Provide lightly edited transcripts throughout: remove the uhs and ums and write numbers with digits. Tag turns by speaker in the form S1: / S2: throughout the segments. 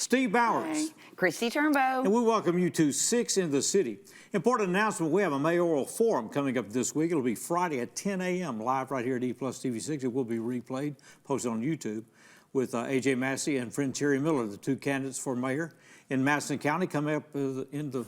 S1: Steve Bowers.
S2: Hey. Kristi Turnbow.
S1: And we welcome you to 6 in the City. Important announcement, we have a mayoral forum coming up this week. It'll be Friday at 10 a.m. live right here at EPlus TV6. It will be replayed, posted on YouTube with A.J. Massey and friend Terry Miller, the two candidates for mayor in Madison County, coming up in the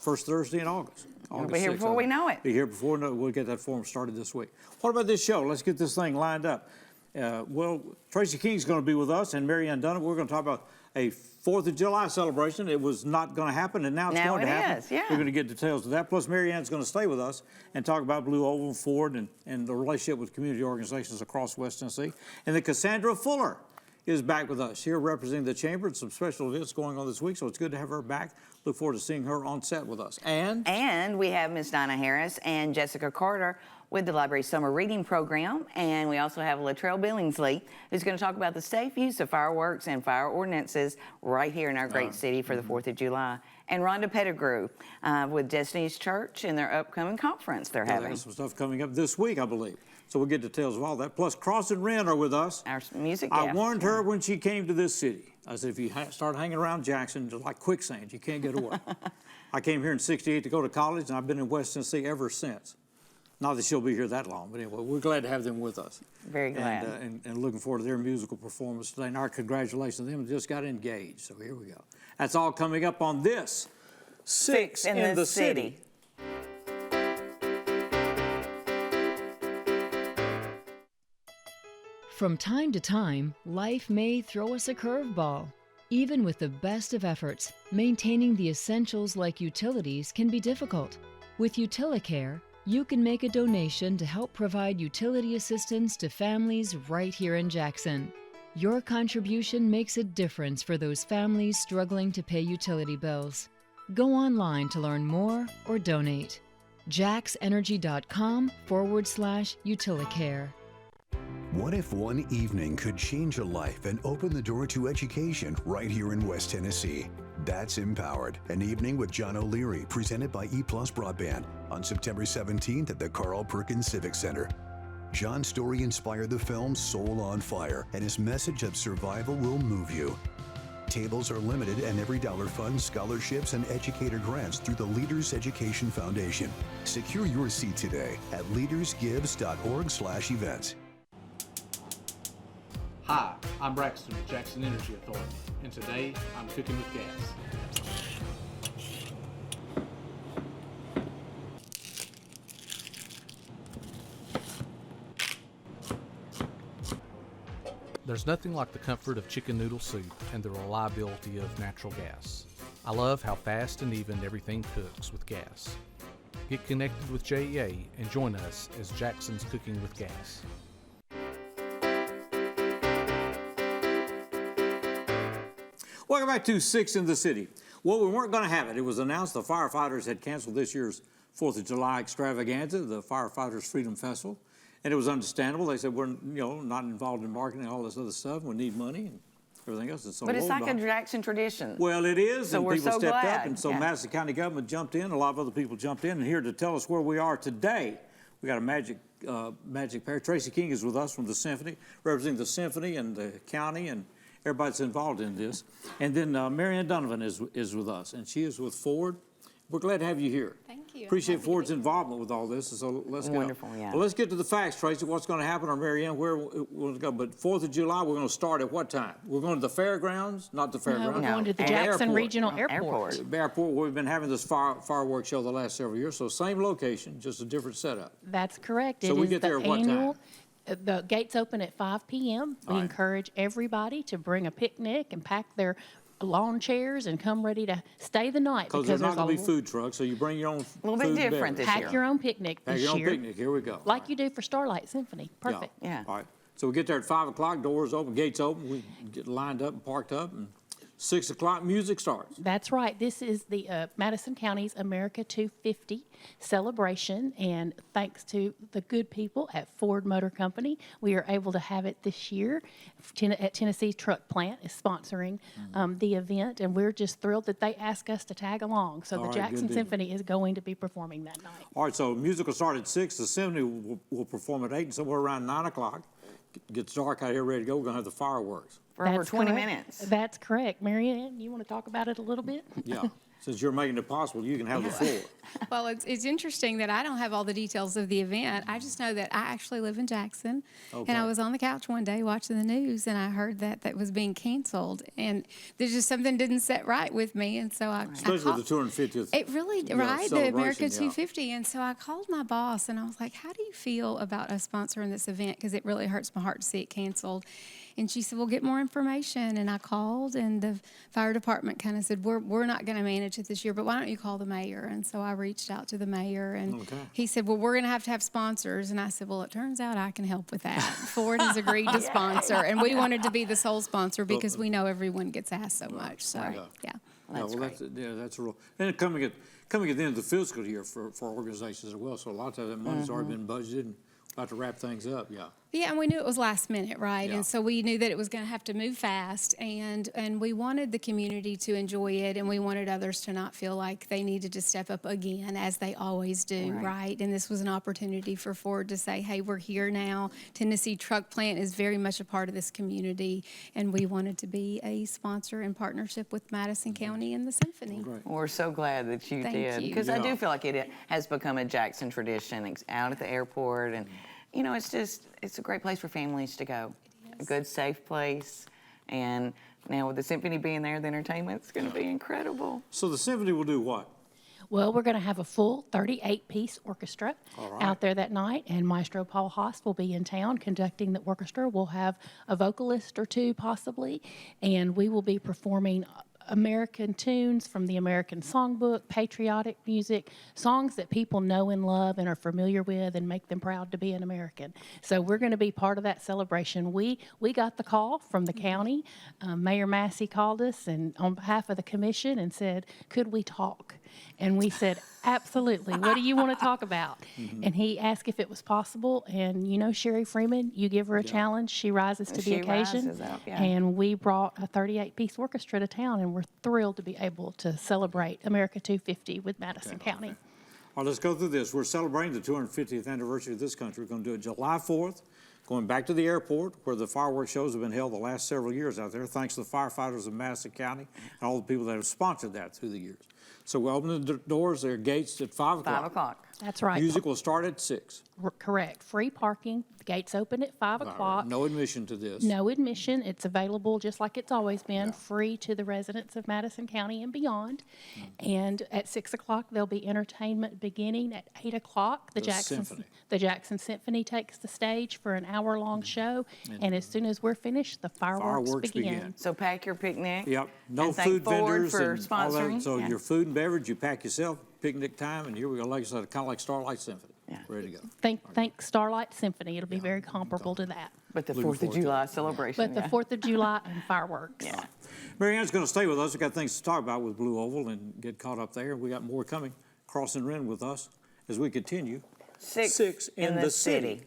S1: first Thursday in August.
S2: We'll be here before we know it.
S1: Be here before we'll get that forum started this week. What about this show? Let's get this thing lined up. Well, Tracy King's going to be with us, and Mary Ann Dunham. We're going to talk about a 4th of July celebration. It was not going to happen, and now it's going to happen.
S2: Yeah.
S1: We're going to get details of that. Plus, Mary Ann's going to stay with us and talk about Blue Oval, Ford, and the relationship with community organizations across West Tennessee. And then Cassandra Fuller is back with us here representing the chamber and some special events going on this week, so it's good to have her back. Look forward to seeing her on set with us. And
S2: we have Miss Donna Harris and Jessica Carter with the Library Summer Reading Program, and we also have Latrell Billingsley, who's going to talk about the safe use of fireworks and fire ordinances right here in our great city for the 4th of July. And Rhonda Pettigrew with Destiny's Church and their upcoming conference they're having.
S1: There's some stuff coming up this week, I believe. So we'll get details of all that. Plus, Cross and Wren are with us.
S2: Our music
S1: I
S2: guest.
S1: warned her when she came to this city. I said, if you start hanging around Jackson, just like quicksand, you can't get away. I came here in '68 to go to college, and I've been in West Tennessee ever since. Not that she'll be here that long, but anyway, we're glad to have them with us.
S2: Very glad.
S1: And looking forward to their musical performance today. And our congratulations to them. They just got engaged, so here we go. That's all coming up on this 6 in the City.
S3: From time to time, life may throw us a curveball. Even with the best of efforts, maintaining the essentials like utilities can be difficult. With UtiliCare, you can make a donation to help provide utility assistance to families right here in Jackson. Your contribution makes a difference for those families struggling to pay utility bills. Go online to learn more or donate. jaxenergy.com/UtiliCare.
S4: What if one evening could change a life and open the door to education right here in West Tennessee? That's Empowered, an evening with John O'Leary, presented by EPlus Broadband on September 17th at the Carl Perkins Civic Center. John's story inspired the film Soul on Fire, and his message of survival will move you. Tables are limited, and every dollar funds scholarships and educator grants through the Leaders Education Foundation. Secure your seat today at leadersgives.org/events.
S5: Hi, I'm Braxton with Jackson Energy Authority, and today I'm cooking with gas. There's nothing like the comfort of chicken noodle soup and the reliability of natural gas. I love how fast and even everything cooks with gas. Get connected with JEA and join us as Jackson's Cooking with Gas.
S1: Welcome back to 6 in the City. Well, we weren't going to have it. It was announced the firefighters had canceled this year's 4th of July extravaganza, the Firefighters Freedom Festival, and it was understandable. They said, we're not involved in marketing and all this other stuff. We need money and everything else. And so
S2: but it's like a Jackson tradition.
S1: Well, it is,
S2: so
S1: and
S2: we're
S1: people
S2: so
S1: stepped
S2: glad.
S1: up, and so Madison County government jumped in. A lot of other people jumped in, and here to tell us where we are today, we got a magic pair. Tracy King is with us from the Symphony, representing the Symphony and the county and everybody that's involved in this. And then Mary Ann Donovan is with us, and she is with Ford. We're glad to have you here.
S6: Thank you.
S1: Appreciate Ford's involvement with all this. So let's go.
S2: Wonderful, yeah.
S1: Well, let's get to the facts, Tracy. What's going to happen, or Mary Ann, where we'll go. But 4th of July, we're going to start at what time? We're going to the fairgrounds, not the fairgrounds.
S6: No, we're going to the Jackson Regional Airport.
S1: Airport, where we've been having this fireworks show the last several years. So same location, just a different setup.
S6: That's correct.
S1: So we get there at what time?
S6: The gates open at 5 p.m. We encourage everybody to bring a picnic and pack their lawn chairs and come ready to stay the night.
S1: Because there's not going to be food trucks, so you bring your own food.
S2: A little bit different this year.
S6: Pack your own picnic this year.
S1: Pack your own picnic. Here we go.
S6: Like you do for Starlight Symphony. Perfect.
S2: Yeah.
S1: All right. So we get there at 5 o'clock, doors open, gates open. We get lined up and parked up, and 6 o'clock, music starts.
S6: That's right. This is the Madison County's America 250 celebration, and thanks to the good people at Ford Motor Company, we are able to have it this year. At Tennessee Truck Plant is sponsoring the event, and we're just thrilled that they asked us to tag along. So the Jackson Symphony is going to be performing that night.
S1: All right, so music will start at 6. The Symphony will perform at 8, and somewhere around 9 o'clock. gets dark out here, ready to go, we're going to have the fireworks.
S2: For over
S6: That's
S2: 20
S6: correct.
S2: minutes.
S6: That's correct. Mary Ann, you want to talk about it a little bit?
S1: Yeah. Since you're making it possible, you can have the floor.
S7: Well, it's interesting that I don't have all the details of the event. I just know that I actually live in Jackson, and I was on the couch one day watching the news, and I heard that was being canceled, and there's just something didn't set right with me, and so I
S1: Especially with the 250th.
S7: It really, right, the America
S1: celebration,
S7: 250, and so I called my boss, and I was like, how do you feel about us sponsoring this event? Because it really hurts my heart to see it canceled. And she said, well, get more information. And I called, and the fire department kind of said, we're not going to manage it this year, but why don't you call the mayor? And so I reached out to the mayor, and he said, well, we're going to have sponsors. And I said, well, it turns out I can help with that. Ford has agreed to sponsor, and we wanted to be the sole sponsor because we know everyone gets asked so much. So, yeah.
S2: That's great.
S1: That's a real. And coming at the end of the fiscal year for organizations as well. So a lot of times that money's already been budgeted and about to wrap things up. Yeah.
S7: Yeah, and we knew it was last minute, right?
S1: Yeah.
S7: And so we knew that it was going to have to move fast, and we wanted the community to enjoy it, and we wanted others to not feel like they needed to step up again, as they always do, right? And this was an opportunity for Ford to say, hey, we're here now. Tennessee Truck Plant is very much a part of this community, and we wanted to be a sponsor in partnership with Madison County and the Symphony.
S1: Great.
S2: We're so glad that you
S7: Thank
S2: did,
S7: you.
S2: because I do feel like it has become a Jackson tradition out at the airport, and you know, it's a great place for families to go, a good, safe place, and now with the symphony being there, the entertainment's going to be incredible.
S1: So the symphony will do what?
S6: Well, we're going to have a full 38-piece orchestra out there that night, and Maestro Paul Haas will be in town conducting the orchestra. We'll have a vocalist or two possibly, and we will be performing American tunes from the American Songbook, patriotic music, songs that people know and love and are familiar with and make them proud to be an American. So we're going to be part of that celebration. We got the call from the county. Mayor Massey called us and on behalf of the commission and said, could we talk? And we said, absolutely. What do you want to talk about? And he asked if it was possible. And you know, Sherry Freeman, you give her a challenge, she rises to the occasion.
S2: Rises up,
S6: And we brought a 38-piece orchestra to town, and we're thrilled to be able to celebrate America 250 with Madison County.
S1: All right, let's go through this. We're celebrating the 250th anniversary of this country. We're going to do it July 4th, going back to the airport where the fireworks shows have been held the last several years out there, thanks to the firefighters of Madison County and all the people that have sponsored that through the years. So we open the doors, there are gates at 5 o'clock.
S2: 5 o'clock.
S6: That's right.
S1: Music will start at 6.
S6: Correct. Free parking. The gates open at 5 o'clock.
S1: No admission to this.
S6: No admission. It's available just like it's always been, free to the residents of Madison County and beyond. And at 6 o'clock, there'll be entertainment beginning at 8 o'clock. The Jackson Symphony takes the stage for an hour-long show. And as soon as we're finished, the fireworks begin.
S2: So pack your picnic.
S1: Yep. No
S2: and thank
S1: food
S2: Ford
S1: vendors
S2: for
S1: and all
S2: sponsoring.
S1: that. So your food and beverage, you pack yourself, picnic time, and here we go, like I said, kind of like Starlight Symphony. Ready to go.
S6: Think Starlight Symphony. It'll be very comparable to that.
S2: But the 4th of July celebration.
S6: But the 4th of July and fireworks.
S1: Mary Ann's going to stay with us. We've got things to talk about with Blue Oval and get caught up there. We got more coming. Crossing Wren with us as we continue.
S2: Six in the city.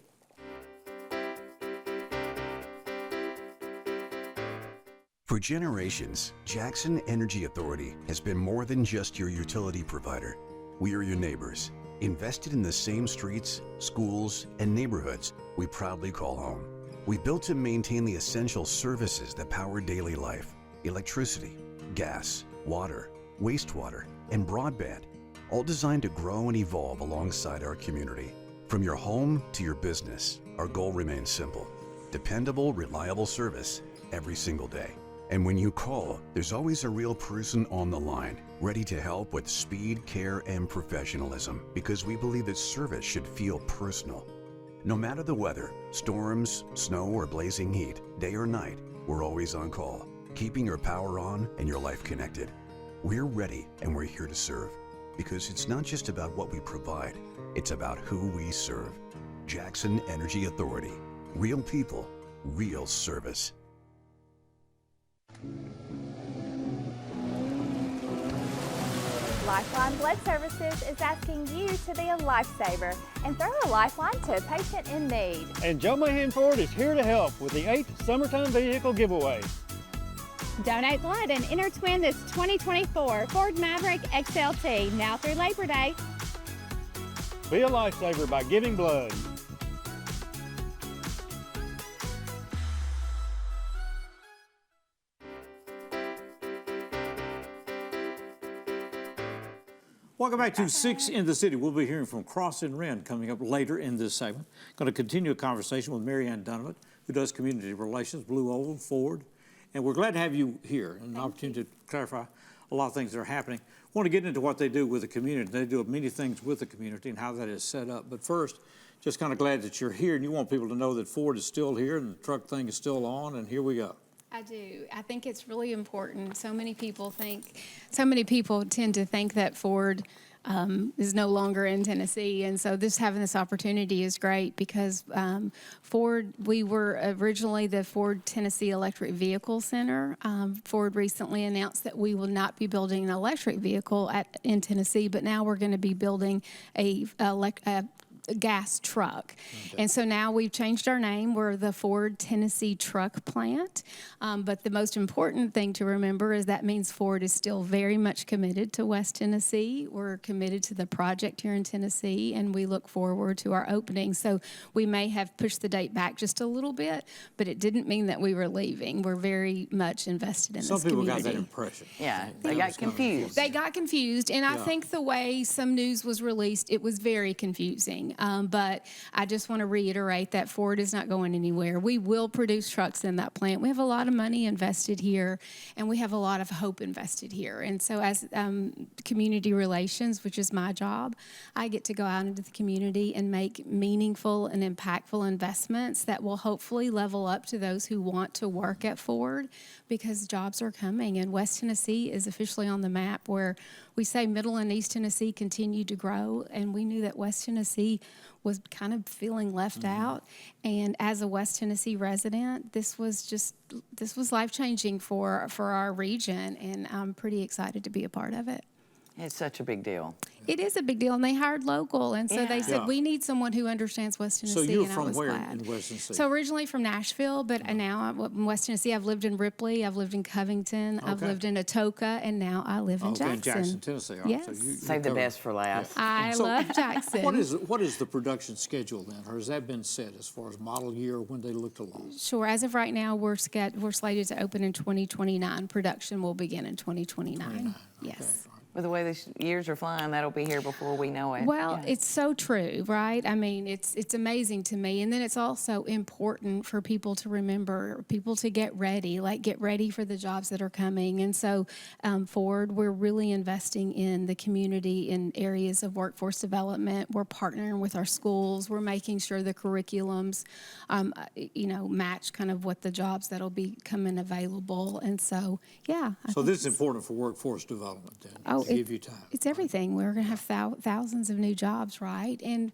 S4: For generations, Jackson Energy Authority has been more than just your utility provider. We are your neighbors, invested in the same streets, schools, and neighborhoods we proudly call home. We built and maintain the essential services that power daily life: electricity, gas, water, wastewater, and broadband, all designed to grow and evolve alongside our community. From your home to your business, our goal remains simple: dependable, reliable service every single day. And when you call, there's always a real person on the line, ready to help with speed, care, and professionalism, because we believe that service should feel personal. No matter the weather, storms, snow, or blazing heat, day or night, we're always on call, keeping your power on and your life connected. We're ready and we're here to serve, because it's not just about what we provide, it's about who we serve. Jackson Energy Authority. Real people, real service.
S8: Lifeline Blood Services is asking you to be a lifesaver and throw a lifeline to a patient in need.
S9: And Joe Mahan Ford is here to help with the 8th Summertime Vehicle Giveaway.
S8: Donate blood and enter to win this 2024 Ford Maverick XLT now through Labor Day.
S9: Be a lifesaver by giving blood.
S1: Welcome back to 6 in the City. We'll be hearing from Cross and Wren coming up later in this segment. Going to continue a conversation with Mary Ann Donovan, who does community relations, Blue Oval, Ford. And we're glad to have you here and an opportunity to clarify a lot of things that are happening. I want to get into what they do with the community. They do many things with the community and how that is set up. But first, just kind of glad that you're here and you want people to know that Ford is still here and the truck thing is still on, and here we go.
S7: I do. I think it's really important. So many people tend to think that Ford is no longer in Tennessee, and so having this opportunity is great because Ford, we were originally the Ford Tennessee Electric Vehicle Center. Ford recently announced that we will not be building an electric vehicle in Tennessee, but now we're going to be building a gas truck. Okay. And so now we've changed our name. We're the Ford Tennessee Truck Plant. But the most important thing to remember is that means Ford is still very much committed to West Tennessee. We're committed to the project here in Tennessee, and we look forward to our opening. So we may have pushed the date back just a little bit, but it didn't mean that we were leaving. We're very much invested in this community.
S1: Some people got that impression.
S2: Yeah, they got confused.
S7: They got confused, and I think the way some news was released, it was very confusing. But I just want to reiterate that Ford is not going anywhere. We will produce trucks in that plant. We have a lot of money invested here, and we have a lot of hope invested here. And so as community relations, which is my job, I get to go out into the community and make meaningful and impactful investments that will hopefully level up to those who want to work at Ford, because jobs are coming. And West Tennessee is officially on the map where we say Middle and East Tennessee continue to grow, and we knew that West Tennessee was kind of feeling left out. And as a West Tennessee resident, this was life-changing for our region, and I'm pretty excited to be a part of it.
S2: It's such a big deal.
S7: It is a big deal, and they hired local, and so they said, we need someone who understands West Tennessee.
S1: So you're
S7: and
S1: from
S7: I was
S1: where
S7: glad.
S1: in West Tennessee?
S7: So originally from Nashville, but now I'm in West Tennessee. I've lived in Ripley, I've lived in Covington, I've lived in Atoka, and now I live in Jackson.
S1: In Jackson, Tennessee. All right.
S7: Yes.
S1: So
S2: Save the best for last.
S7: I love Jackson.
S1: What is the production schedule then, or has that been set as far as model year or when they look to launch?
S7: Sure. As of right now, we're slated to open in 2029. Production will begin in 2029. Yes.
S2: With the way the years are flying, that'll be here before we know it.
S7: Well, it's so true, right? I mean, it's amazing to me. And then it's also important for people to remember, people to get ready for the jobs that are coming. And so Ford, we're really investing in the community in areas of workforce development. We're partnering with our schools. We're making sure the curriculums, match kind of what the jobs that'll be coming available. And so,
S1: So this is important for workforce development then. Give you time.
S7: It's everything. We're going to have thousands of new jobs, right? And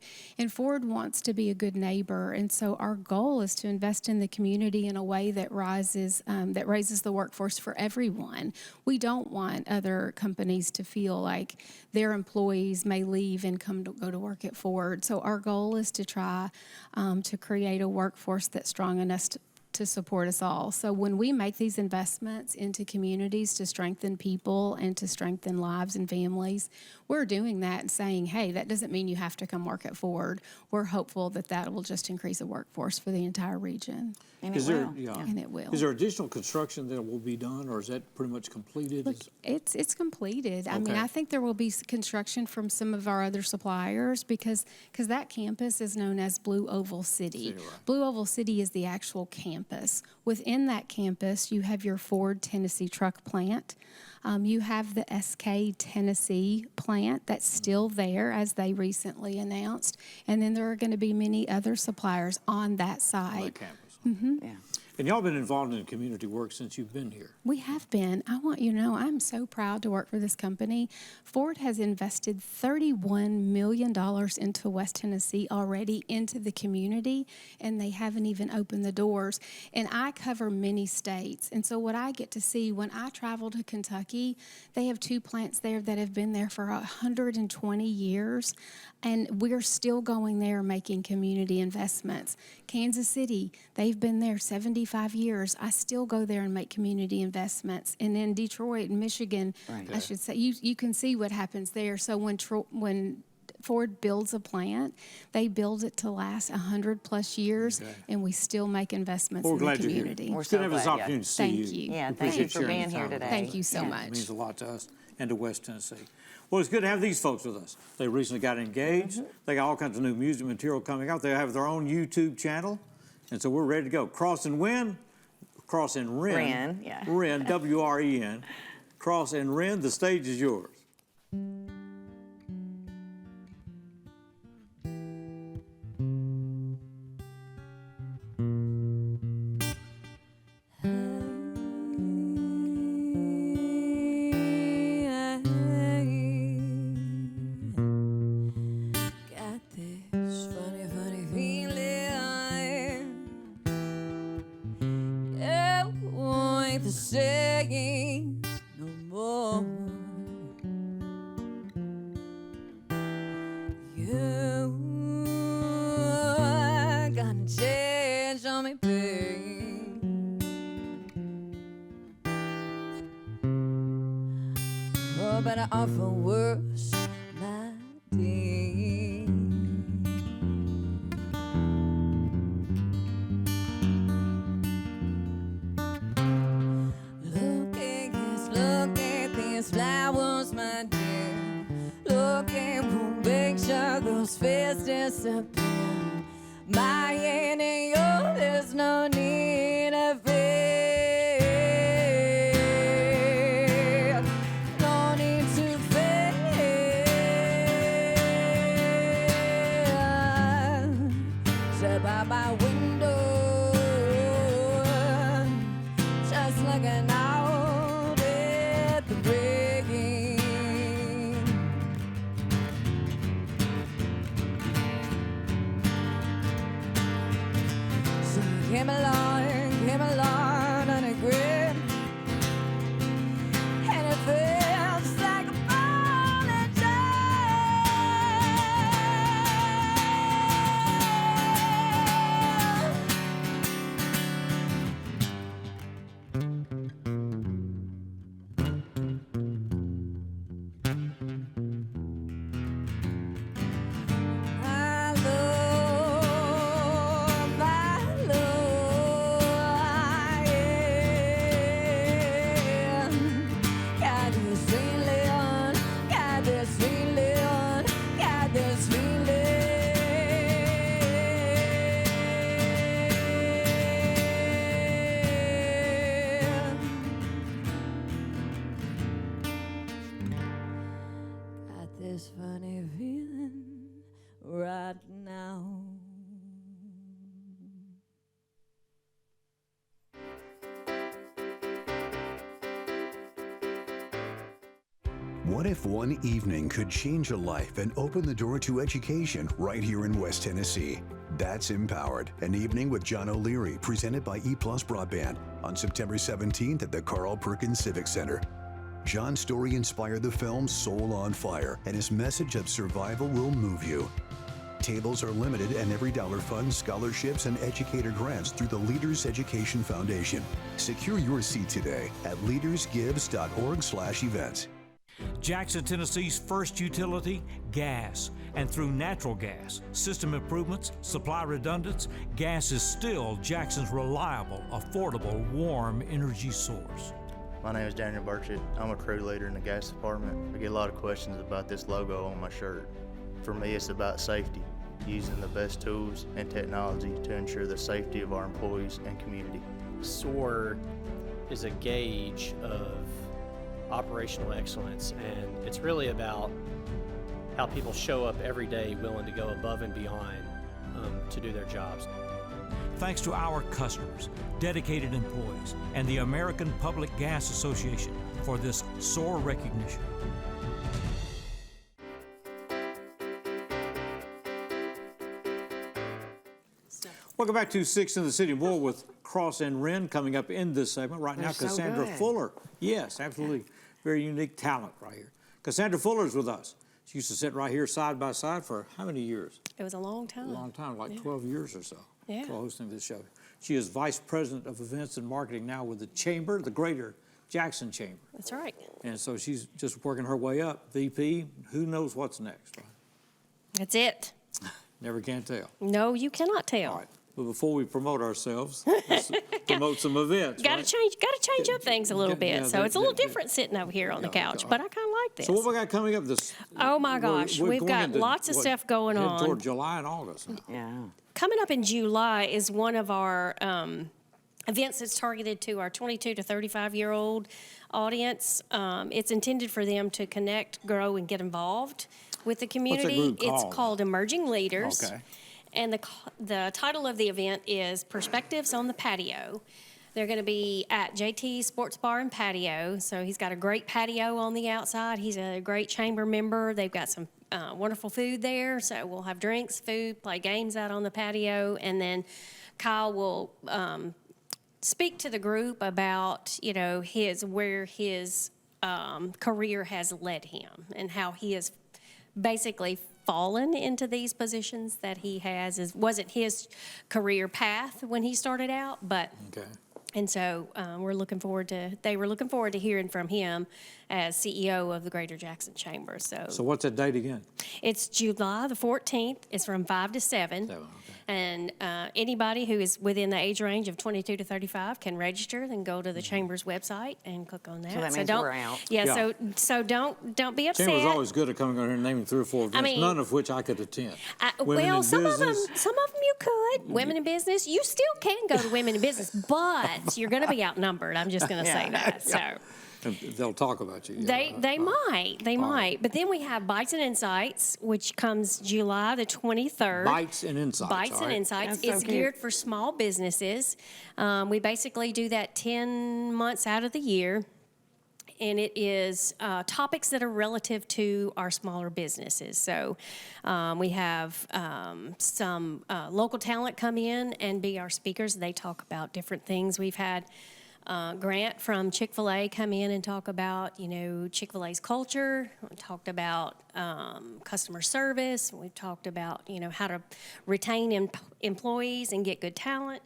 S7: Ford wants to be a good neighbor, and so our goal is to invest in the community in a way that raises the workforce for everyone. We don't want other companies to feel like their employees may leave and go to work at Ford. So our goal is to try to create a workforce that's strong enough to support us all. So when we make these investments into communities to strengthen people and to strengthen lives and families, we're doing that and saying, hey, that doesn't mean you have to come work at Ford. We're hopeful that will just increase the workforce for the entire region.
S2: And it will.
S7: And it will.
S1: Is there additional construction that will be done, or is that pretty much completed?
S7: Look, it's completed. I mean, I think there will be construction from some of our other suppliers because that campus is known as Blue Oval City. Right. Blue Oval City is the actual campus. Within that campus, you have your Ford Tennessee Truck Plant. You have the SK Tennessee plant that's still there, as they recently announced. And then there are going to be many other suppliers on that side.
S1: On that campus.
S7: Mm-hmm.
S2: Yeah.
S1: And y'all been involved in community work since you've been here.
S7: We have been. I want you to know I'm so proud to work for this company. Ford has invested $31 million into West Tennessee already, into the community, and they haven't even opened the doors. And I cover many states. And so what I get to see when I travel to Kentucky, they have 2 plants there that have been there for 120 years. And we're still going there making community investments. Kansas City, they've been there 75 years. I still go there and make community investments. And in Detroit and Michigan, I should say, you can see what happens there. So when Ford builds a plant, they build it to last 100+ years, and we still make investments in the community.
S1: We're glad you're here. It's good to have this opportunity to see you.
S2: Thank you. Yeah, thank you for being here today.
S7: Thank you so much.
S1: It means a lot to us. and to West Tennessee. Well, it's good to have these folks with us. They recently got engaged. They got all kinds of new music material coming out. They have their own YouTube channel, and so we're ready to go. Cross and Wren,
S2: Wren, yeah.
S1: Wren, W-R-E-N. Cross and Wren, the stage is yours.
S10: Saying no more. You got a change on me, babe. Oh, but I offer worse, my dear. Flowers, my dear. Looking for picture those fears disappear. My end and yours, there's no need of fear. No need to fear. Sit by my window, just looking out at the breaking. So came along on a grid, and it feels like a falling this funny feeling right now.
S4: What if one evening could change a life and open the door to education right here in West Tennessee? That's Empowered, an evening with John O'Leary, presented by EPlus Broadband on September 17th at the Carl Perkins Civic Center. John's story inspired the film Soul on Fire, and his message of survival will move you. Tables are limited, and every dollar funds scholarships and educator grants through the Leaders Education Foundation. Secure your seat today at leadersgives.org/events.
S1: Jackson, Tennessee's first utility, gas. And through natural gas, system improvements, supply redundance, gas is still Jackson's reliable, affordable, warm energy source.
S11: My name is Daniel Burchett. I'm a crew leader in the gas department. I get a lot of questions about this logo on my shirt. For me, it's about safety, using the best tools and technology to ensure the safety of our employees and community.
S12: SOAR is a gauge of operational excellence, and it's really about how people show up every day willing to go above and beyond to do their jobs.
S1: Thanks to our customers, dedicated employees, and the American Public Gas Association for this SOAR recognition. Welcome back to 6 in the City. More with Cross and Wren coming up in this segment. Right now,
S2: They're so
S1: Cassandra
S2: good.
S1: Fuller. Yes, absolutely. Very unique talent right here. Cassandra Fuller is with us. She used to sit right here side by side for how many years?
S13: It was a long time.
S1: A long time, like 12 years or so.
S13: Yeah.
S1: For hosting this show. She is Vice President of Events and Marketing now with the Chamber, the Greater Jackson Chamber.
S13: That's right.
S1: And so she's just working her way up. VP, who knows what's next, right?
S13: That's it.
S1: Never can tell.
S13: No, you cannot tell.
S1: All right. But before we promote ourselves, let's promote some events.
S13: Got to change up things a little bit.
S1: Yeah,
S13: so it's a little different sitting over here on the couch, but I kind of like this.
S1: So what we got coming up this?
S13: Oh my gosh,
S1: we're
S13: we've
S1: going
S13: got
S1: into,
S13: lots of stuff going
S1: heading
S13: on.
S1: toward July and August now.
S2: Yeah.
S13: Coming up in July is one of our events that's targeted to our 22 to 35-year-old audience. It's intended for them to connect, grow, and get involved with the community.
S1: group
S13: It's
S1: called?
S13: called Emerging Leaders.
S1: Okay.
S13: And the title of the event is Perspectives on the Patio. They're going to be at JT Sports Bar and Patio. So he's got a great patio on the outside. He's a great chamber member. They've got some wonderful food there. So we'll have drinks, food, play games out on the patio. And then Kyle will speak to the group about, you know, where his career has led him and how he has basically fallen into these positions that he has. Wasn't his career path when he started out, but
S1: Okay.
S13: and so they were looking forward to hearing from him as CEO of the Greater Jackson Chamber.
S1: So what's that date again?
S13: It's July the 14th. It's from 5 to 7. And anybody who is within the age range of 22 to 35 can register and go to the Chamber's website and click on that.
S2: So that means
S13: don't,
S2: we're out.
S13: Yeah,
S1: Yeah.
S13: So don't be upset.
S1: Chamber's always good at coming on here and naming 3 or 4 events,
S13: mean,
S1: none of which I could attend. Women
S13: Well,
S1: in
S13: some of them
S1: business.
S13: you could. Women in business, you still can go to women in business, but you're going to be outnumbered. I'm just going to say that. So.
S1: And they'll talk about you.
S13: They might. But then we have Bites and Insights, which comes July the 23rd.
S1: Bites and Insights.
S13: Bites
S1: all
S13: and
S1: right?
S13: Insights.
S2: That's so
S13: It's
S2: cute.
S13: geared for small businesses. We basically do that 10 months out of the year. And it is topics that are relative to our smaller businesses. So we have some local talent come in and be our speakers. They talk about different things. We've had Grant from Chick-fil-A come in and talk about, you know, Chick-fil-A's culture. We talked about customer service. We've talked about, you know, how to retain employees and get good talent.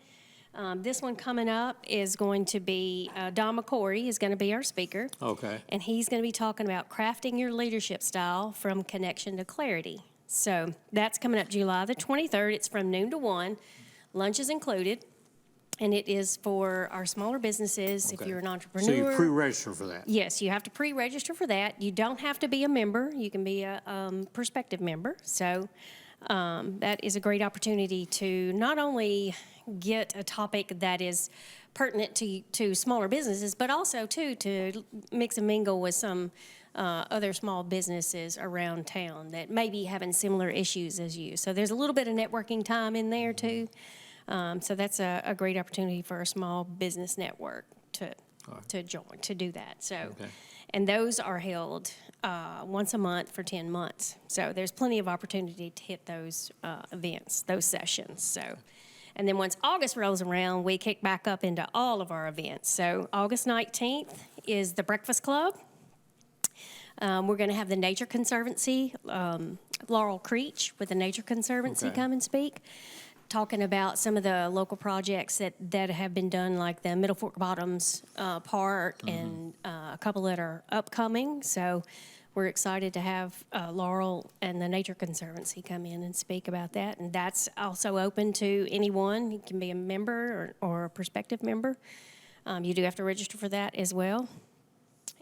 S13: This one coming up is going to be Don McCory is going to be our speaker.
S1: Okay.
S13: And he's going to be talking about crafting your leadership style from connection to clarity. So that's coming up July the 23rd. It's from noon to 1. Lunch is included. And it is for our smaller businesses. If you're an entrepreneur.
S1: So you pre-register for that?
S13: Yes, you have to pre-register for that. You don't have to be a member. You can be a prospective member. So that is a great opportunity to not only get a topic that is pertinent to smaller businesses, but also, too, to mix and mingle with some other small businesses around town that may be having similar issues as you. So there's a little bit of networking time in there, too. So that's a great opportunity for a small business network to join, to do that. So, and those are held once a month for 10 months. So there's plenty of opportunity to hit those events, those sessions. So, and then once August rolls around, we kick back up into all of our events. So August 19th is the Breakfast Club. We're going to have the Nature Conservancy, Laurel Creech with the Nature Conservancy come and speak, talking about some of the local projects that have been done, like the Middle Fork Bottoms Park and a couple that are upcoming. So we're excited to have Laurel and the Nature Conservancy come in and speak about that. And that's also open to anyone. You can be a member or a prospective member. You do have to register for that as well.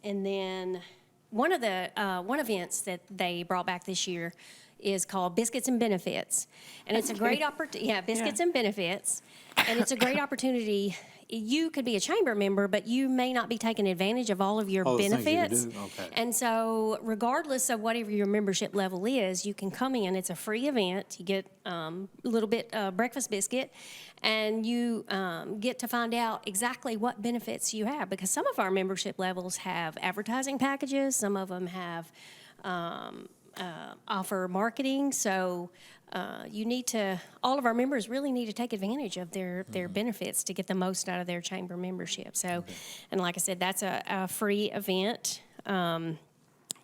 S13: And then one events that they brought back this year is called Biscuits and Benefits. And it's a great opportunity. Yeah, Biscuits and Benefits. And it's a great opportunity. You could be a chamber member, but you may not be taking advantage of all of your benefits. And so regardless of whatever your membership level is, you can come in. It's a free event. You get a little bit breakfast biscuit, and you get to find out exactly what benefits you have, because some of our membership levels have advertising packages. Some of them have offer marketing. So all of our members really need to take advantage of their benefits to get the most out of their chamber membership. So, and like I said, that's a free event. And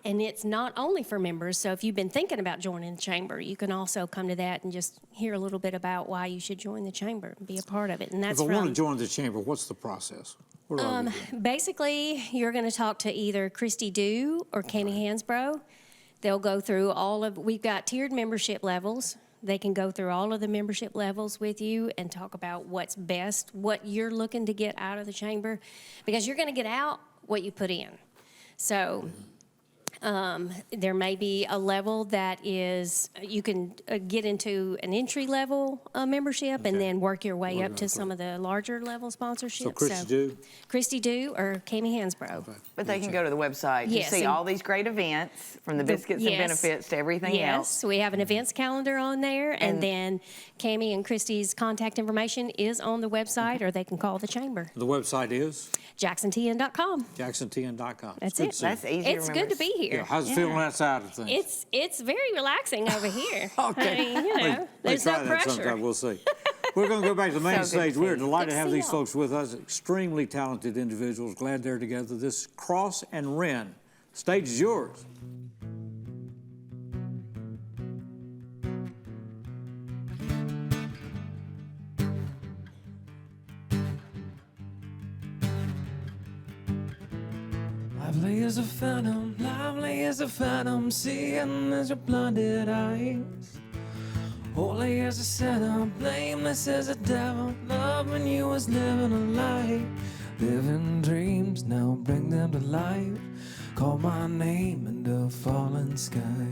S13: it's not only for members. So if you've been thinking about joining the chamber, you can also come to that and just hear a little bit about why you should join the chamber and be a part of it. And that's
S1: if I want to join the chamber, what's the process? What do I do?
S13: Basically, you're going to talk to either Kristi Dew or Kenny Hansbrough. They'll go through we've got tiered membership levels. They can go through all of the membership levels with you and talk about what's best, what you're looking to get out of the chamber, because you're going to get out what you put in. So there may be a level that is, you can get into an entry level membership and then work your way up to some of the larger level sponsorships.
S1: So Kristi do?
S13: Kristi do or Cami Hansbrough.
S1: Okay.
S2: But they can go to the website
S13: Yes,
S2: to see
S13: and-
S2: all these great events, from the biscuits and
S13: Yes.
S2: benefits to everything else.
S13: Yes, we have an events calendar on there, and
S2: And-
S13: then Cami and Kristi's contact information is on the website, or they can call the chamber.
S1: The website is
S13: JacksonTN.com.
S1: JacksonTN.com.
S13: That's
S1: It's good
S13: it.
S1: to see you.
S2: That's easy to
S13: It's
S2: remember.
S13: good to be here.
S1: Yeah, how's it feeling on that side of things?
S13: It's very relaxing over here.
S1: Okay.
S13: I mean, you know,
S1: Let's
S13: there's
S1: try
S13: no
S1: that
S13: pressure.
S1: sometime. We'll see. We're going to go back to the main
S2: So good
S1: stage.
S2: to
S1: We're
S2: see you.
S1: delighted
S13: Good
S1: to
S13: to
S1: have
S13: see
S1: these
S13: y'all.
S1: folks with us. Extremely talented individuals. Glad they're together. This Cross and Wren. Stage is yours.
S14: Lively as a phantom, seeing as your blinded eyes. Holy as a sinner, blameless as a devil, loving you was living a lie. Living dreams, now bring them to life. Call my name in the falling sky.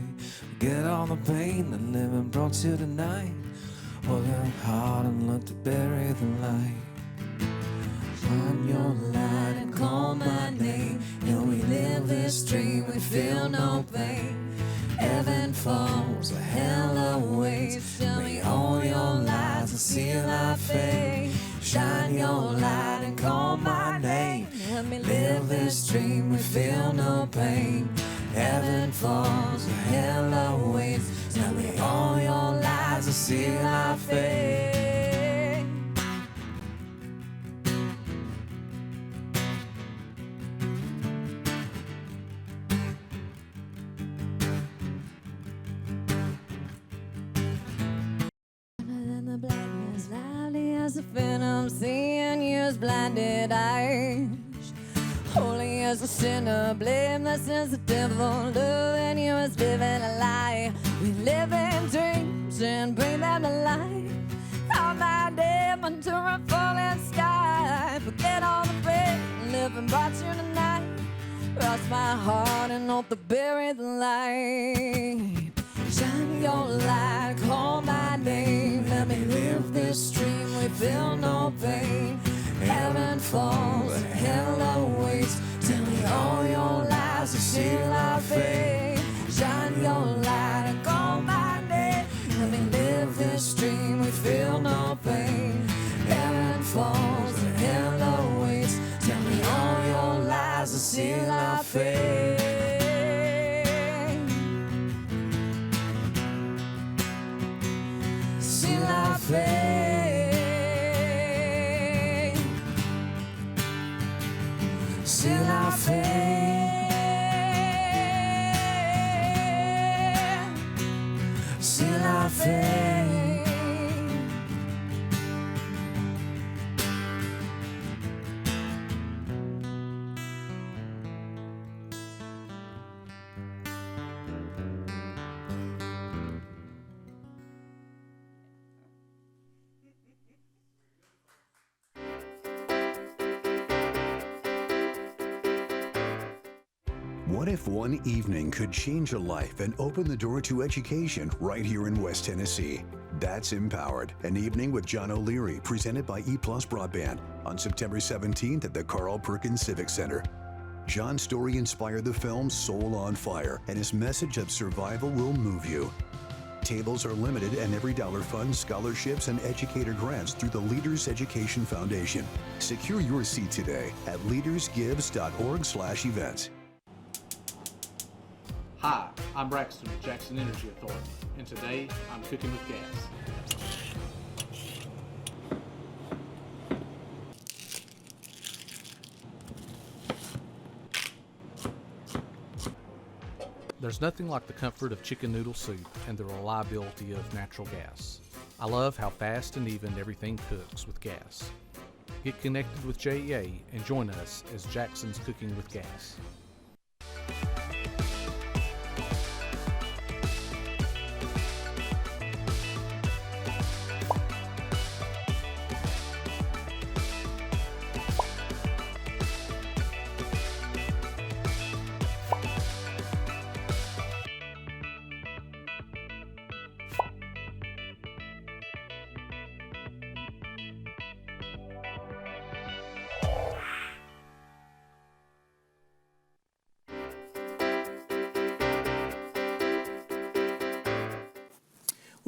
S14: Forget all the pain that living brought you tonight. Hold your heart and look to bury the light. Shine your light and call my name. And we live this dream, we feel no pain. Heaven falls, a hell awaits. Tell me all your lies and seal our fate. Shine your light and call my name. Let me live this dream, we feel no pain. Heaven falls, a hell awaits. Tell me all your lies and seal our fate.
S10: In the blackness, lively as a phantom, seeing you's blinded eyes. Holy as a sinner, blameless as the devil, loving you is living a lie. We live in dreams and bring them to life. Call my name under a falling sky. Forget all the pain, living brought you tonight. Cross my heart and hope to bury the light. Shine your light, call my name. Let me live this dream, we feel no pain. Heaven falls, and hell awaits. Tell me all your lies and seal our fate. Shine your light and call my name. Let me live this dream, we feel no pain. Heaven falls, and hell awaits. Tell me all your lies and seal our fate. Seal our fate. Seal our fate. Seal our fate.
S4: What if one evening could change a life and open the door to education right here in West Tennessee? That's Empowered, an evening with John O'Leary, presented by EPlus Broadband on September 17th at the Carl Perkins Civic Center. John's story inspired the film Soul on Fire, and his message of survival will move you. Tables are limited, and every dollar funds scholarships and educator grants through the Leaders Education Foundation. Secure your seat today at leadersgives.org/events.
S5: Hi, I'm Braxton with Jackson Energy Authority, and today I'm cooking with gas. There's nothing like the comfort of chicken noodle soup and the reliability of natural gas. I love how fast and even everything cooks with gas. Get connected with JEA and join us as Jackson's Cooking with Gas.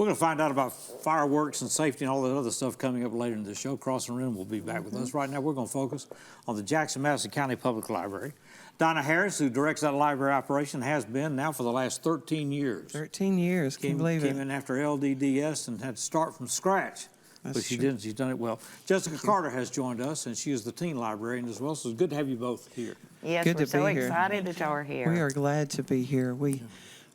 S1: We're going to find out about fireworks and safety and all that other stuff coming up later in the show. Cross and Wren will be back with us. Right now, we're going to focus on the Jackson-Madison County Public Library. Donna Harris, who directs that library operation, has been now for the last 13 years.
S15: 13 years, can you believe it?
S1: Came in after LDDS and had to start from scratch.
S15: That's
S1: But she
S15: true.
S1: did. She's done it well. Jessica Carter has joined us, and she is the teen librarian as well. So it's good to have you both here.
S2: Yes,
S15: Good
S2: we're
S15: to
S2: so
S15: be here.
S2: excited that y'all are here.
S15: We are glad to be here. We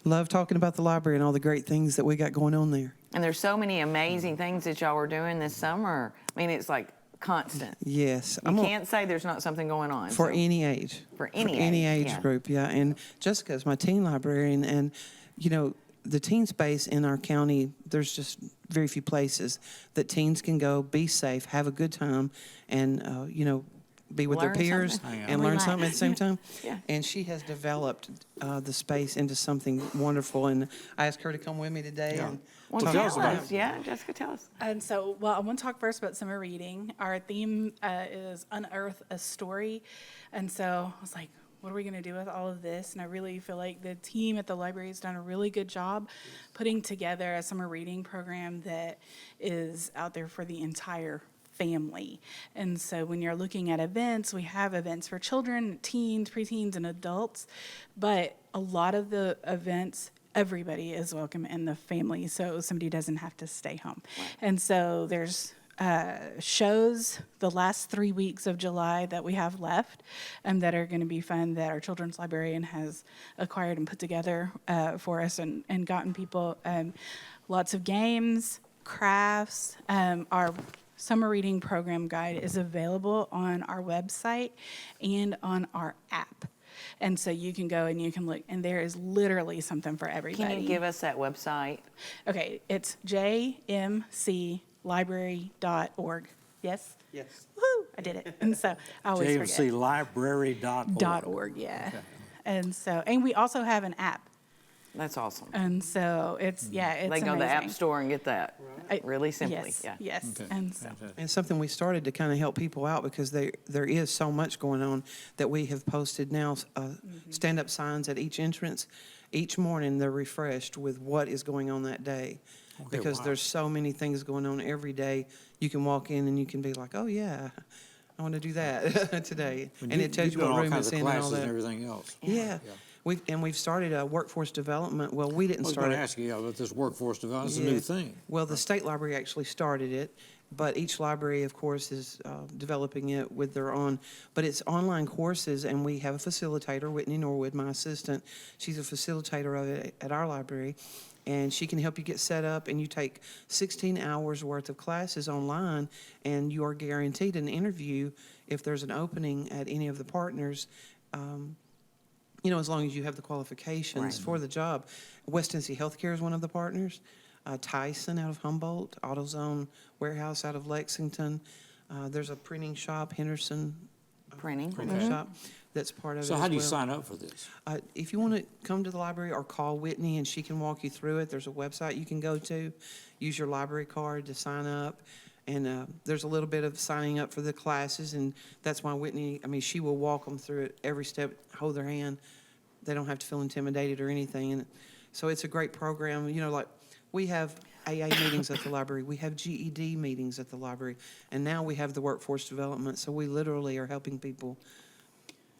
S15: love talking about the library and all the great things that we got going on there.
S2: And there's so many amazing things that y'all are doing this summer. I mean, it's like constant.
S15: Yes.
S2: You can't say there's not something going on.
S15: For
S2: so-
S15: any age.
S2: For any age, yeah.
S15: group, yeah. And Jessica is my teen librarian, and, you know, the teen space in our county, there's just very few places that teens can go, be safe, have a good time, and, you know, be with
S2: Learn
S15: their peers
S2: something.
S15: and learn
S2: Relax.
S15: something at the same time.
S2: Yeah.
S15: And she has developed the space into something wonderful. And I asked her to come with me today. And
S2: Well,
S15: talk
S2: tell
S15: about
S2: us. Yeah, Jessica, tell us.
S16: And so, well, I want to talk first about summer reading. Our theme is Unearth a Story. And so I was like, what are we going to do with all of this? And I really feel like the team at the library has done a really good job putting together a summer reading program that is out there for the entire family. And so when you're looking at events, we have events for children, teens, preteens, and adults. But a lot of the events, everybody is welcome in the family, so somebody doesn't have to stay home. And so there's shows the last 3 weeks of July that we have left that are going to be fun, that our children's librarian has acquired and put together for us and gotten people lots of games, crafts. Our summer reading program guide is available on our website and on our app. And so you can go and you can look, and there is literally something for everybody.
S2: Can you give us that website?
S16: Okay, it's jmclibrary.org. Yes?
S15: Yes.
S16: Woo! I did it. And so I always forget.
S1: JMClibrary.org.
S16: .org, yeah.
S1: Okay.
S16: And so, and we also have an app.
S2: That's awesome.
S16: And so it's, yeah, it's
S2: They go to the App
S16: amazing.
S2: Store and get that really simply.
S16: Yes,
S2: Yeah.
S16: yes.
S1: Okay.
S16: And so,
S15: And something we started to kind of help people out because there is so much going on that we have posted now stand-up signs at each entrance. Each morning they're refreshed with what is going on that day.
S1: Okay,
S15: Because
S1: wow.
S15: there's so many things going on every day. You can walk in and you can be like, oh yeah, I want to do that today.
S1: And
S15: And it tells you
S1: you've done
S15: what
S1: all
S15: room
S1: kinds
S15: it's
S1: of
S15: in and all
S1: classes
S15: that.
S1: and everything else.
S15: Yeah. We've started a workforce development. Well, we
S1: I
S15: didn't
S1: was
S15: start
S1: going
S15: it.
S1: to ask you about this workforce development. It's a new
S15: Yeah.
S1: thing.
S15: Well, the state library actually started it, but each library, of course, is developing it with their own. But it's online courses, and we have a facilitator, Whitney Norwood, my assistant. She's a facilitator of it at our library, and she can help you get set up. And you take 16 hours worth of classes online, and you are guaranteed an interview if there's an opening at any of the partners. You know, as long as you have the qualifications for the job. West Tennessee Healthcare is one of the partners. Tyson out of Humboldt, AutoZone Warehouse out of Lexington. There's a printing shop, Henderson
S2: Printing.
S15: Shop, that's part of it.
S1: So how
S15: as
S1: do you
S15: well.
S1: sign up for this?
S15: If you want to come to the library or call Whitney and she can walk you through it, there's a website you can go to. Use your library card to sign up. And there's a little bit of signing up for the classes, and that's why Whitney, I mean, she will walk them through it every step, hold their hand. They don't have to feel intimidated or anything. And so it's a great program. You know, like we have AA meetings at the library. We have GED meetings at the library. And now we have the workforce development. So we literally are helping people.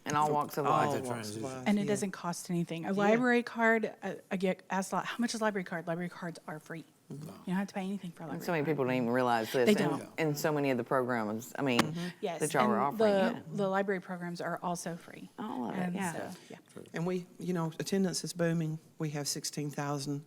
S2: In all walks of
S15: All
S2: life.
S15: walks of life,
S16: and it
S15: yeah.
S16: doesn't cost anything. A library card, I get asked a lot, how much is a library card? Library cards are free. You don't have to pay anything for a
S2: And
S16: library
S2: so many
S16: card.
S2: people don't even realize this.
S16: They
S2: and,
S16: don't.
S2: and so many of the programs, I mean,
S16: Yes,
S2: that y'all are
S16: and
S2: offering.
S16: the,
S2: Yeah.
S16: the library programs are also free.
S2: All of it,
S16: And
S2: yeah.
S16: so, yeah.
S15: And we, you know, attendance is booming. We have 16,000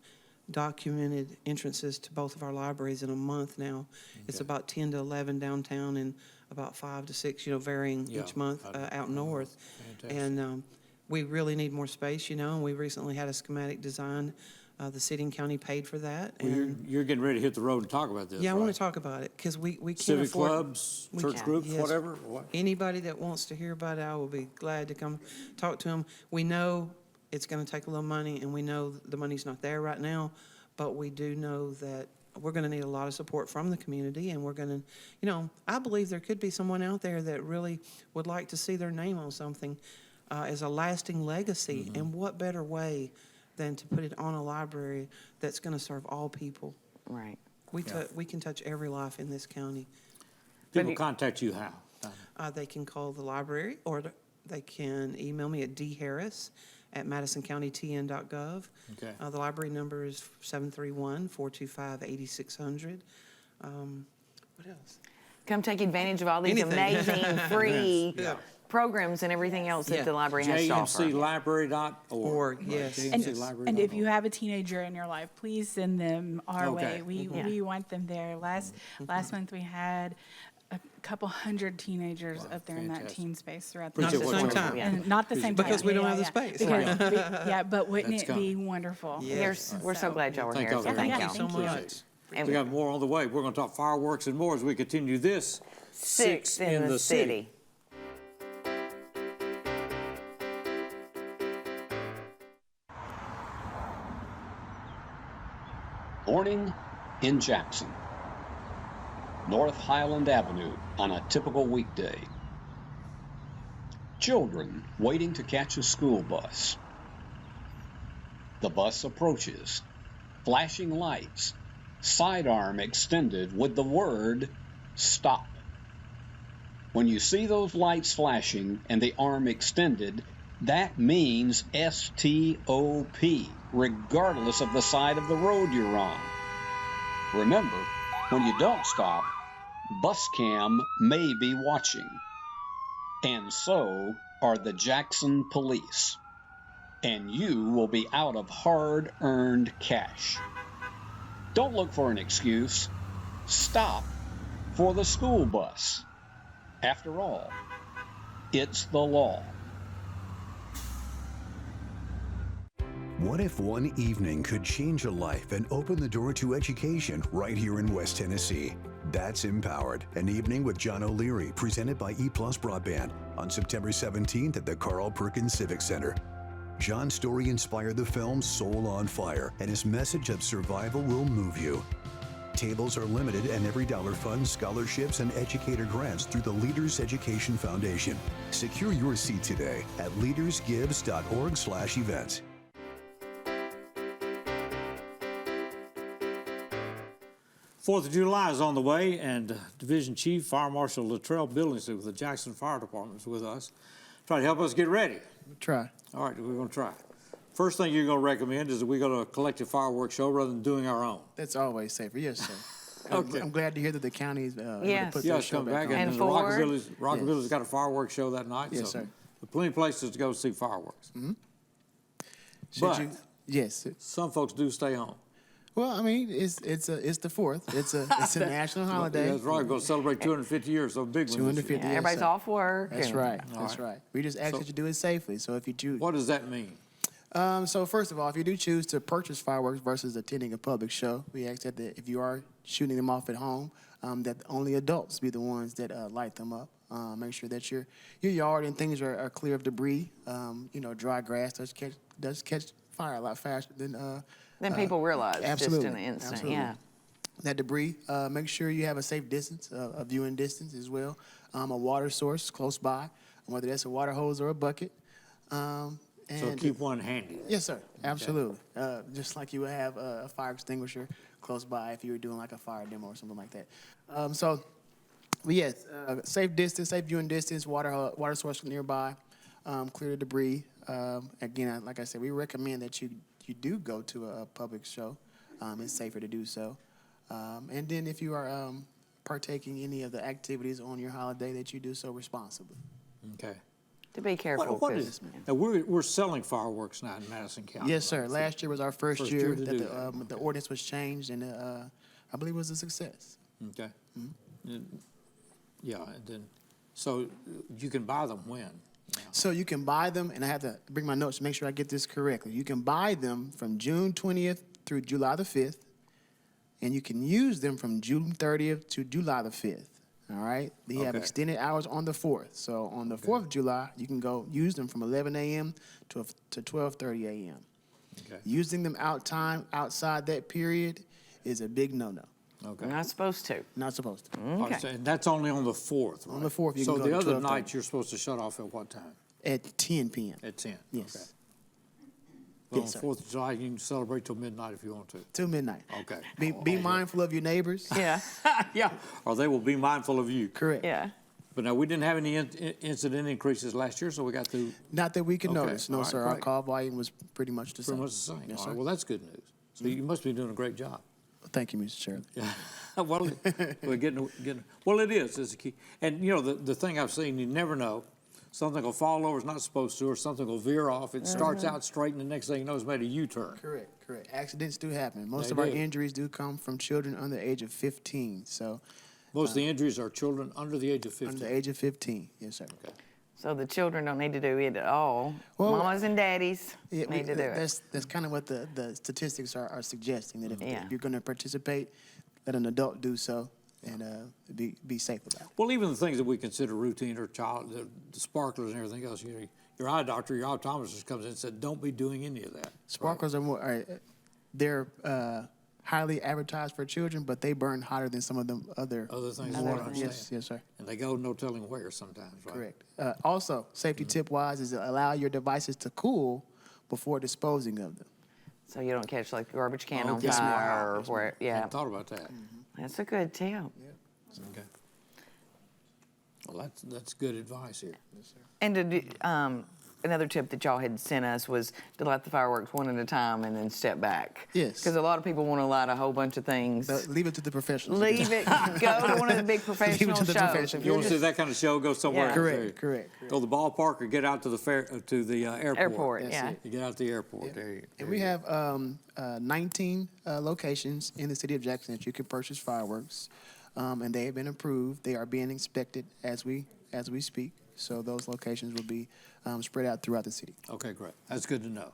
S15: documented entrances to both of our libraries in a month now. It's about 10 to 11 downtown and about 5 to 6, you know, varying each month out north.
S1: Fantastic.
S15: And we really need more space, you know, and we recently had a schematic design. The city and county paid for that.
S1: Well,
S15: And
S1: you're getting ready to hit the road and talk about this,
S15: yeah, I
S1: right?
S15: want to talk about it because we can't
S1: Civic
S15: afford
S1: clubs,
S15: we
S1: church
S15: can't-
S1: groups,
S15: yes.
S1: whatever? What?
S15: Anybody that wants to hear about it, I will be glad to come talk to them. We know it's going to take a little money, and we know the money's not there right now, but we do know that we're going to need a lot of support from the community, and we're going to, you know, I believe there could be someone out there that really would like to see their name on something as a lasting legacy, and what better way than to put it on a library that's going to serve all people.
S2: Right.
S15: We can touch every life in this county.
S1: People contact you how?
S15: They can call the library, or they can email me at dharris@madisoncountytn.gov.
S1: Okay.
S15: The library number is 731-425-8600. What else?
S2: Come take advantage of all these
S15: Anything.
S2: amazing free programs and everything else that the library has to offer.
S1: jmclibrary.org.
S15: Yes.
S16: And if you have a teenager in your life, please send them our
S1: Okay.
S16: way. We want them there. Last month we had a couple hundred teenagers up there in that
S1: fantastic.
S16: teen space throughout
S15: Not
S16: the
S15: at the same time.
S16: And not the same time.
S15: Because we don't have the space.
S16: But wouldn't
S1: That's
S16: it be wonderful?
S15: Yes.
S2: We're so glad y'all were
S1: Thank
S2: here.
S1: y'all very
S2: Thank
S1: much.
S2: y'all.
S15: Thank you so much.
S1: We got more on the way. We're going to talk fireworks and more as we continue this
S2: Six in the City.
S17: Morning in Jackson. North Highland Avenue on a typical weekday. Children waiting to catch a school bus. The bus approaches. Flashing lights. Sidearm extended with the word stop. When you see those lights flashing and the arm extended, that means S-T-O-P, regardless of the side of the road you're on. Remember, when you don't stop, bus cam may be watching. And so are the Jackson police. And you will be out of hard-earned cash. Don't look for an excuse. Stop for the school bus. After all, it's the law.
S4: What if one evening could change a life and open the door to education right here in West Tennessee? That's Empowered, an evening with John O'Leary, presented by EPlus Broadband on September 17th at the Carl Perkins Civic Center. John's story inspired the film Soul on Fire, and his message of survival will move you. Tables are limited, and every dollar funds scholarships and educator grants through the Leaders Education Foundation. Secure your seat today at leadersgives.org/events.
S1: 4th of July is on the way, and Division Chief Fire Marshal Latrell Billingsley with the Jackson Fire Department is with us, trying to help us get ready.
S18: We'll try.
S1: All right, we're going to try. First thing you're going to recommend is that we go to a collective fireworks show rather than doing our own.
S18: That's always safer. Yes, sir.
S1: Okay.
S18: I'm glad to hear that the county's
S2: Yes.
S18: put
S1: Yes,
S18: this show
S1: come
S18: back
S1: back.
S18: on.
S1: And
S2: And Ford.
S1: Rockville's got a fireworks show that night.
S18: Yes,
S1: so
S18: sir.
S1: There's plenty of places to go see fireworks.
S18: Should
S1: But
S18: you? Yes.
S1: some folks do stay home.
S18: Well, I mean, it's the 4th. It's a national holiday.
S1: That's right. We're going to celebrate 250 years, so big one.
S18: 250
S2: Yeah,
S18: years.
S2: everybody's
S18: so-
S2: off work.
S18: That's
S2: and-
S18: right.
S1: All
S18: That's
S1: right.
S18: right. We just ask
S1: So-
S18: that you do it safely. So if you choose,
S1: What does that mean?
S18: so first of all, if you do choose to purchase fireworks versus attending a public show, we ask that if you are shooting them off at home, that only adults be the ones that light them up. Make sure that your yard and things are clear of debris. Dry grass does catch fire a lot faster than
S2: people realize
S18: absolutely,
S2: just in an instant.
S18: absolutely.
S2: Yeah.
S18: That debris, make sure you have a safe distance, a viewing distance as well. A water source close by, whether that's a water hose or a bucket.
S1: So keep one handy.
S18: Yes, sir. Absolutely. Just like you would have a fire extinguisher close by if you were doing like a fire demo or something like that. Yes, safe distance, safe viewing distance, water source nearby, clear the debris. Again, like I said, we recommend that you do go to a public show. It's safer to do so. And then if you are partaking any of the activities on your holiday, that you do so responsibly.
S1: Okay.
S2: To be careful.
S1: What
S2: 'cause-
S1: is, now we're selling fireworks now in Madison County.
S18: Yes, sir. Last year was our first year
S1: to
S18: that
S1: do
S18: the ordinance was changed, and I believe it was a success.
S1: Okay. Yeah, and then, so you can buy them when?
S18: So you can buy them, and I have to bring my notes to make sure I get this correctly. You can buy them from June 20th through July the 5th, and you can use them from June 30th to July the 5th. All right? They have
S1: Okay.
S18: extended hours on the 4th. So on the 4th of July, you can go use them from 11 a.m. to 12:30 a.m.
S1: Okay.
S18: Using them outside that period is a big no-no.
S1: Okay.
S2: Not supposed to.
S18: Not supposed to.
S1: All right, so- and that's only on the 4th, right?
S18: On the 4th, you
S1: so
S18: can go
S1: the
S18: to
S1: other
S18: 12:30.
S1: nights, you're supposed to shut off at what time?
S18: At 10 p.m.
S1: At 10.
S18: Yes.
S1: Okay. Well,
S18: Yes,
S1: on
S18: sir.
S1: 4th of July, you can celebrate till midnight if you want to.
S18: Till midnight.
S1: Okay.
S18: Be mindful of your neighbors.
S2: Yeah.
S1: Yeah, or they will be mindful of you.
S18: Correct.
S2: Yeah.
S1: But now, we didn't have any incident increases last year, so we got through
S18: Not that we can
S1: Okay.
S18: notice. No,
S1: All right,
S18: sir. Our
S1: great.
S18: call volume was pretty much the same.
S1: pretty much the same.
S18: Yes,
S1: All
S18: sir.
S1: right, well, that's good news. So you must be doing a great job.
S18: Thank you, Mr. Chairman.
S1: Yeah. Well, we're getting. Well, it is. It's a key. And you know, the thing I've seen, you never know. Something will fall over it's not supposed to, or something will veer off. It starts out straight, and the next thing you know, it's made a U-turn.
S18: Correct. Accidents do happen. Most
S1: They
S18: of our
S1: do.
S18: injuries do come from children under the age of 15. So
S1: Most of the injuries are children under the age of 15.
S18: under the age of 15, yes, sir.
S1: Okay.
S2: So the children don't need to do it at all.
S18: Well,
S2: Mamas and daddies
S18: Yeah,
S2: need to do it.
S18: that's kind of what the statistics are suggesting, that if
S2: Yeah.
S18: you're going to participate, let an adult do so and be safe about it.
S1: Well, even the things that we consider routine or child, the sparklers and everything else, you know, your eye doctor, your optometrist comes in and said, don't be doing any of that.
S18: Sparklers are more, they're highly advertised for children, but they burn hotter than some of them other
S1: things.
S18: Yes, sir.
S1: And they go no telling where sometimes, right?
S18: Correct. Also, safety tip wise is to allow your devices to cool before disposing of them.
S2: So you don't catch like garbage can
S1: Oh,
S2: on
S1: yes, ma'am.
S2: fire or
S1: Yes,
S2: where,
S1: ma'am. I
S2: yeah.
S1: hadn't thought about that.
S2: That's a good tip.
S1: Okay. Well, that's good advice here.
S2: And to do, another tip that y'all had sent us was to light the fireworks one at a time and then step back.
S18: Yes.
S2: Because a lot of people want to light a whole bunch of things.
S18: Leave it to the professionals.
S2: Leave it. Go to one of the big professional
S18: to the
S2: shows.
S18: professionals.
S2: If
S1: You
S2: you're
S1: want to see
S2: just-
S1: that kind of show, go somewhere
S2: Yeah.
S1: else.
S18: Correct.
S1: Go to the ballpark or get out to the airport.
S2: Airport,
S18: That's
S2: yeah.
S18: it.
S1: You get out to the airport. There
S18: And we have 19 locations in the city of Jackson that you can purchase fireworks, and they have been approved. They are being inspected as we speak. So those locations will be spread out throughout the city.
S1: Okay, great. That's good to know.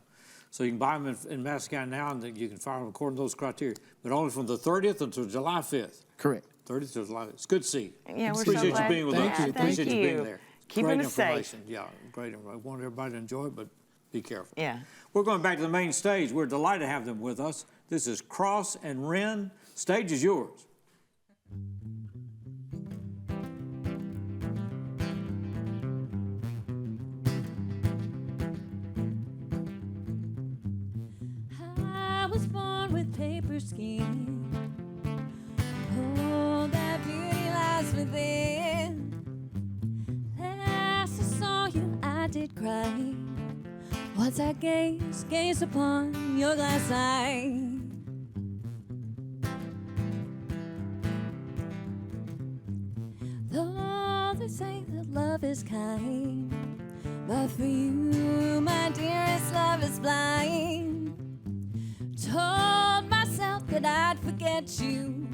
S1: So you can buy them in Madison County now, and then you can fire them according to those criteria, but only from the 30th until July 5th.
S18: Correct.
S1: 30th to July 5th. It's good to see you.
S2: Yeah, we're so
S1: Appreciate
S2: glad.
S1: you being with
S2: Thank
S1: us.
S2: you.
S1: Appreciate
S2: Thank
S1: you being
S2: you.
S1: there.
S2: Keeping
S1: Great
S2: us safe.
S1: information. Yeah, great information. I want everybody to enjoy it, but be careful.
S2: Yeah.
S1: We're going back to the main stage. We're delighted to have them with us. This is Cross and Wren. Stage is yours.
S10: I was born with paper skin. Oh, that beauty lies within. Last I saw you, I did cry. Once I gazed upon your glass eye. Though they say that love is kind, but for you, my dearest, love is blind. Told myself that I'd forget you,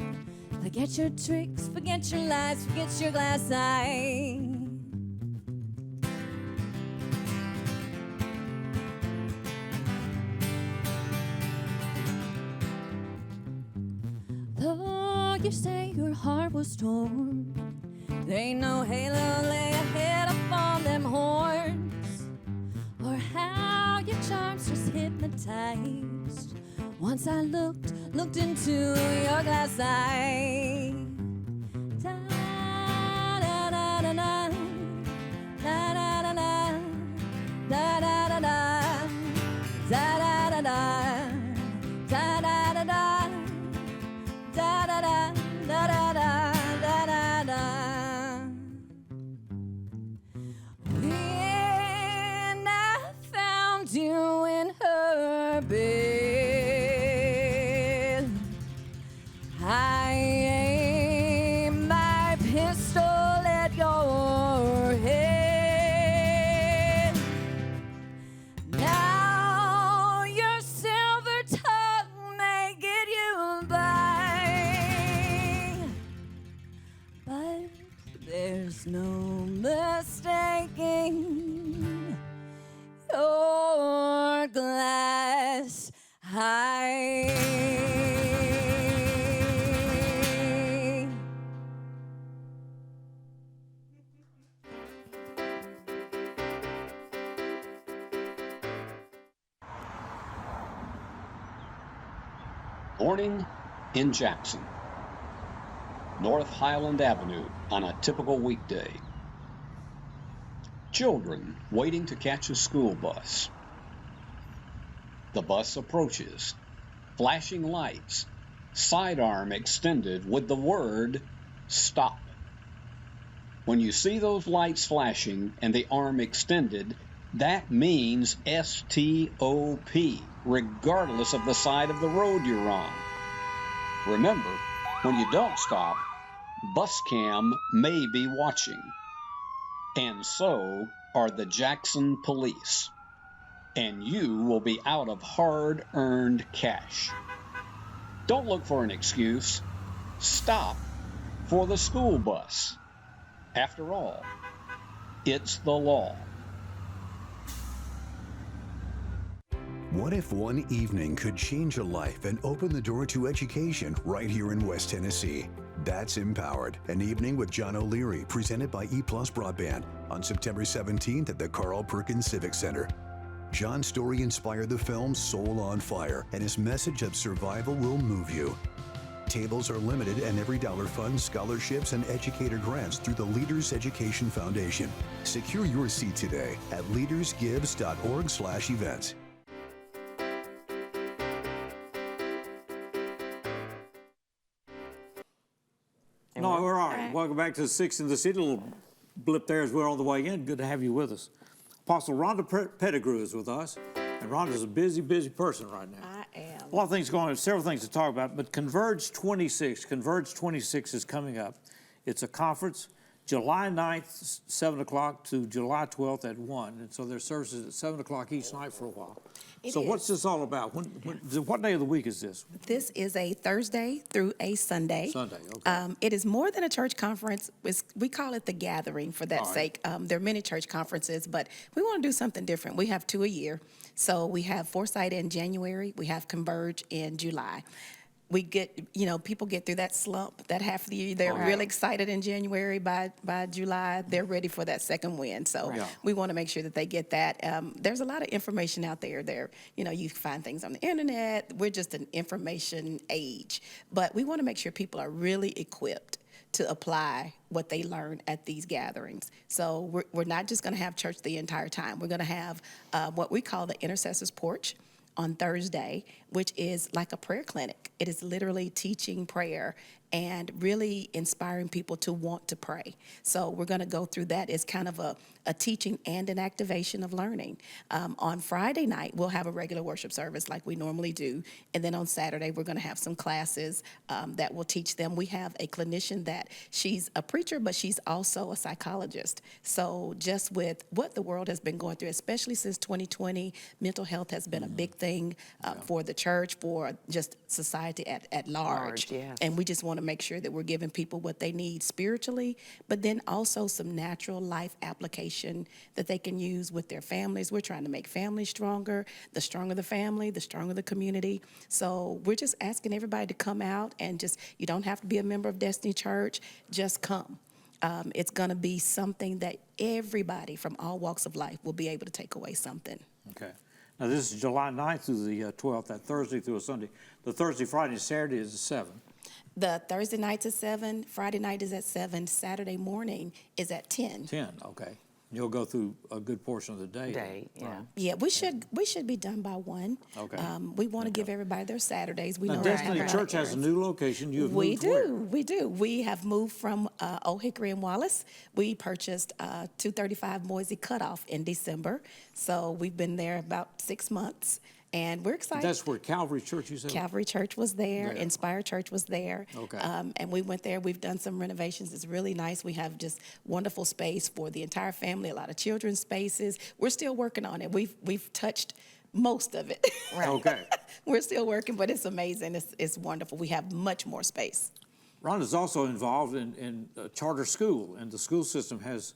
S10: forget your tricks, forget your lies, forget your glass eye. Though you say your heart was torn, there ain't no halo lay ahead up on them horns, or how your charms just hypnotized. Once I looked into your glass eye. Da da da da da, da da da da, da da da da, da da da da, da da da da, da da da, da da da, da da da. When I found you in her bed, I aimed my pistol at your head. Now your silver tongue may get you by, but there's no mistaking your glass eye.
S17: Morning in Jackson. North Highland Avenue on a typical weekday. Children waiting to catch a school bus. The bus approaches. Flashing lights. Sidearm extended with the word stop. When you see those lights flashing and the arm extended, that means S-T-O-P, regardless of the side of the road you're on. Remember, when you don't stop, bus cam may be watching. And so are the Jackson police. And you will be out of hard-earned cash. Don't look for an excuse. Stop for the school bus. After all, it's the law.
S4: What if one evening could change a life and open the door to education right here in West Tennessee? That's Empowered, an evening with John O'Leary, presented by EPlus Broadband on September 17th at the Carl Perkins Civic Center. John's story inspired the film Soul on Fire, and his message of survival will move you. Tables are limited, and every dollar funds scholarships and educator grants through the Leaders Education Foundation. Secure your seat today at leadersgives.org/events.
S1: No, we're all right. Welcome back to the Six in the City. A little blip there as we're on the way in. Good to have you with us. Apostle Rhonda Pettigrew is with us, and Rhonda's a busy, busy person right now.
S19: I am.
S1: A lot of things going on, several things to talk about, but Converge 26 is coming up. It's a conference, July 9th, 7 o'clock to July 12th at 1. And so there's services at 7 o'clock each night for a while. So what's this all about? What day of the week is this?
S19: This is a Thursday through a Sunday.
S1: Sunday, okay.
S19: It is more than a church conference. We call it the gathering for that sake. There are many church conferences, but we want to do something different. We have 2 a year. So we have Foresight in January. We have Converge in July. We get, people get through that slump, that half of the year. They're really excited in January. By July, they're ready for that second win. So we want to make sure that they get that. There's a lot of information out there. You find things on the internet. We're just an information age. But we want to make sure people are really equipped to apply what they learn at these gatherings. So we're not just going to have church the entire time. We're going to have what we call the Intercessor's Porch on Thursday, which is like a prayer clinic. It is literally teaching prayer and really inspiring people to want to pray. So we're going to go through that as kind of a teaching and an activation of learning. On Friday night, we'll have a regular worship service like we normally do. And then on Saturday, we're going to have some classes that will teach them. We have a clinician that she's a preacher, but she's also a psychologist. So just with what the world has been going through, especially since 2020, mental health has been a big thing for the church, for just society at large.
S2: Yes.
S19: And we just want to make sure that we're giving people what they need spiritually, but then also some natural life application that they can use with their families. We're trying to make families stronger. The stronger the family, the stronger the community. So we're just asking everybody to come out and you don't have to be a member of Destiny Church, just come. It's going to be something that everybody from all walks of life will be able to take away something.
S1: Okay. Now, this is July 9th through the 12th, that Thursday through a Sunday. The Thursday, Friday, and Saturday is at 7.
S19: The Thursday night's at 7, Friday night is at 7, Saturday morning is at 10.
S1: 10, okay. You'll go through a good portion of the day.
S19: Yeah, we should be done by 1.
S1: Okay.
S19: We want to give everybody their Saturdays. We
S1: Now,
S19: know
S1: Destiny Church has a new location. You have
S19: We
S1: moved
S19: do.
S1: where?
S19: We do. We have moved from Old Hickory and Wallace. We purchased 235 Moisey Cutoff in December. So we've been there about 6 months. And we're excited.
S1: That's where Calvary Church, you said?
S19: Calvary Church was there. Inspire Church was there.
S1: Okay.
S19: And we went there. We've done some renovations. It's really nice. We have just wonderful space for the entire family, a lot of children's spaces. We're still working on it. We've touched most of it.
S1: Okay.
S19: We're still working, but it's amazing. It's wonderful. We have much more space.
S1: Rhonda's also involved in a charter school, and the school system has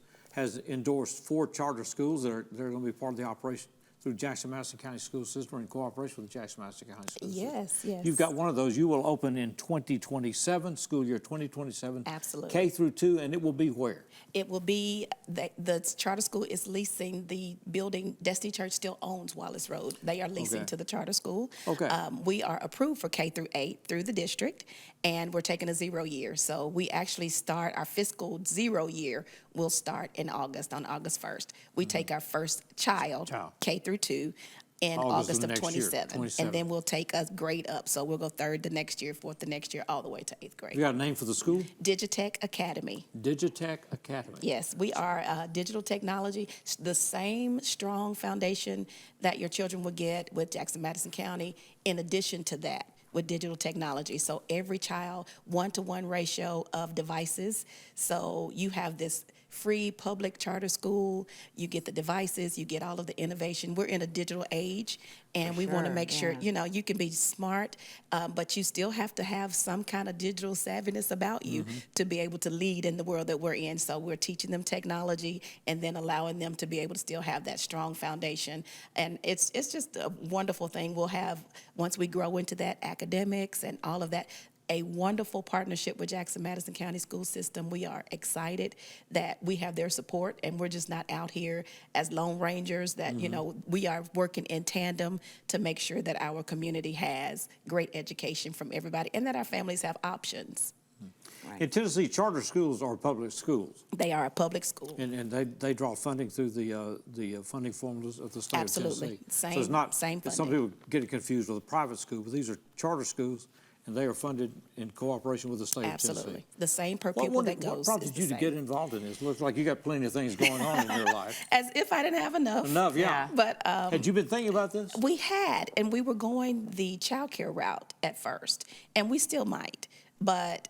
S1: endorsed 4 charter schools that are going to be part of the operation through Jackson-Madison County School System in cooperation with the Jackson-Madison County School System.
S19: Yes.
S1: You've got one of those. You will open in 2027, school year 2027.
S19: Absolutely.
S1: K through 2, and it will be where?
S19: It will be, the charter school is leasing the building. Destiny Church still owns Wallace Road. They are leasing to the charter school.
S1: Okay.
S19: We are approved for K through 8 through the district, and we're taking a 0 year. So we actually start our fiscal 0 year will start in August, on August 1st. We take our first child, K through 2, in August of
S1: next year,
S19: 27.
S1: 27.
S19: And then we'll take a grade up. So we'll go 3rd the next year, 4th the next year, all the way to 8th grade.
S1: You got a name for the school?
S19: Digitech Academy.
S1: Digitech Academy.
S19: Yes, we are digital technology, the same strong foundation that your children will get with Jackson-Madison County, in addition to that, with digital technology. So every child, 1-to-1 ratio of devices. So you have this free public charter school, you get the devices, you get all of the innovation. We're in a digital age, and we want to make sure, you know, you can be smart, but you still have to have some kind of digital savviness about you to be able to lead in the world that we're in. So we're teaching them technology and then allowing them to be able to still have that strong foundation. And it's just a wonderful thing. We'll have, once we grow into that, academics and all of that, a wonderful partnership with Jackson-Madison County School System. We are excited that we have their support, and we're just not out here as lone rangers, that, you know, we are working in tandem to make sure that our community has great education from everybody and that our families have options.
S1: Right. In Tennessee, charter schools are public schools.
S19: They are a public school.
S1: And they draw funding through the funding formulas of the state of Tennessee.
S19: Same,
S1: so it's not,
S19: same funding.
S1: Some people get it confused with a private school, but these are charter schools, and they are funded in cooperation with the state of Tennessee.
S19: Absolutely. The same per pupil that goes.
S1: What prompted you to get involved in this? Looks like you got plenty of things going on in your life.
S19: As if I didn't have enough.
S1: Enough, yeah.
S19: But
S1: had you been thinking about this?
S19: We had, and we were going the child care route at first, and we still might. But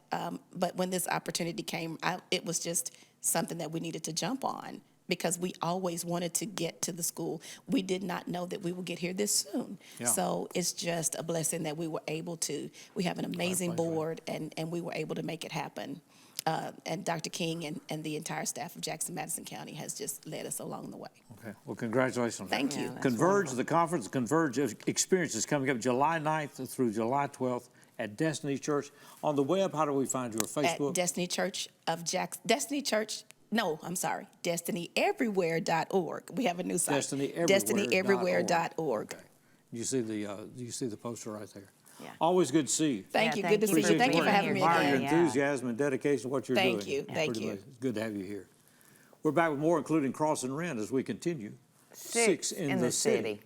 S19: when this opportunity came, it was just something that we needed to jump on, because we always wanted to get to the school. We did not know that we would get here this soon. Yeah. So it's just a blessing that we were able to. We have an amazing board, and we were able to make it happen. And Dr. King and the entire staff of Jackson-Madison County has just led us along the way.
S1: Okay. Well, congratulations.
S19: Thank you.
S1: Converge, the conference, Converge experience is coming up July 9th through July 12th at Destiny Church. On the web, how do we find you? Or Facebook?
S19: At Destiny Church of DestinyEverywhere.org. We have a new site. DestinyEverywhere.org.
S1: Okay. You see the poster right there.
S2: Yeah.
S1: Always good to see you.
S19: Thank you. Good to see you. Thank you for having me
S1: again.
S19: again.
S1: Your enthusiasm and dedication to what you're doing.
S19: Thank you. Thank you.
S1: It's good to have you here. We're back with more, including Cross and Wren, as we continue.
S2: Six in the city.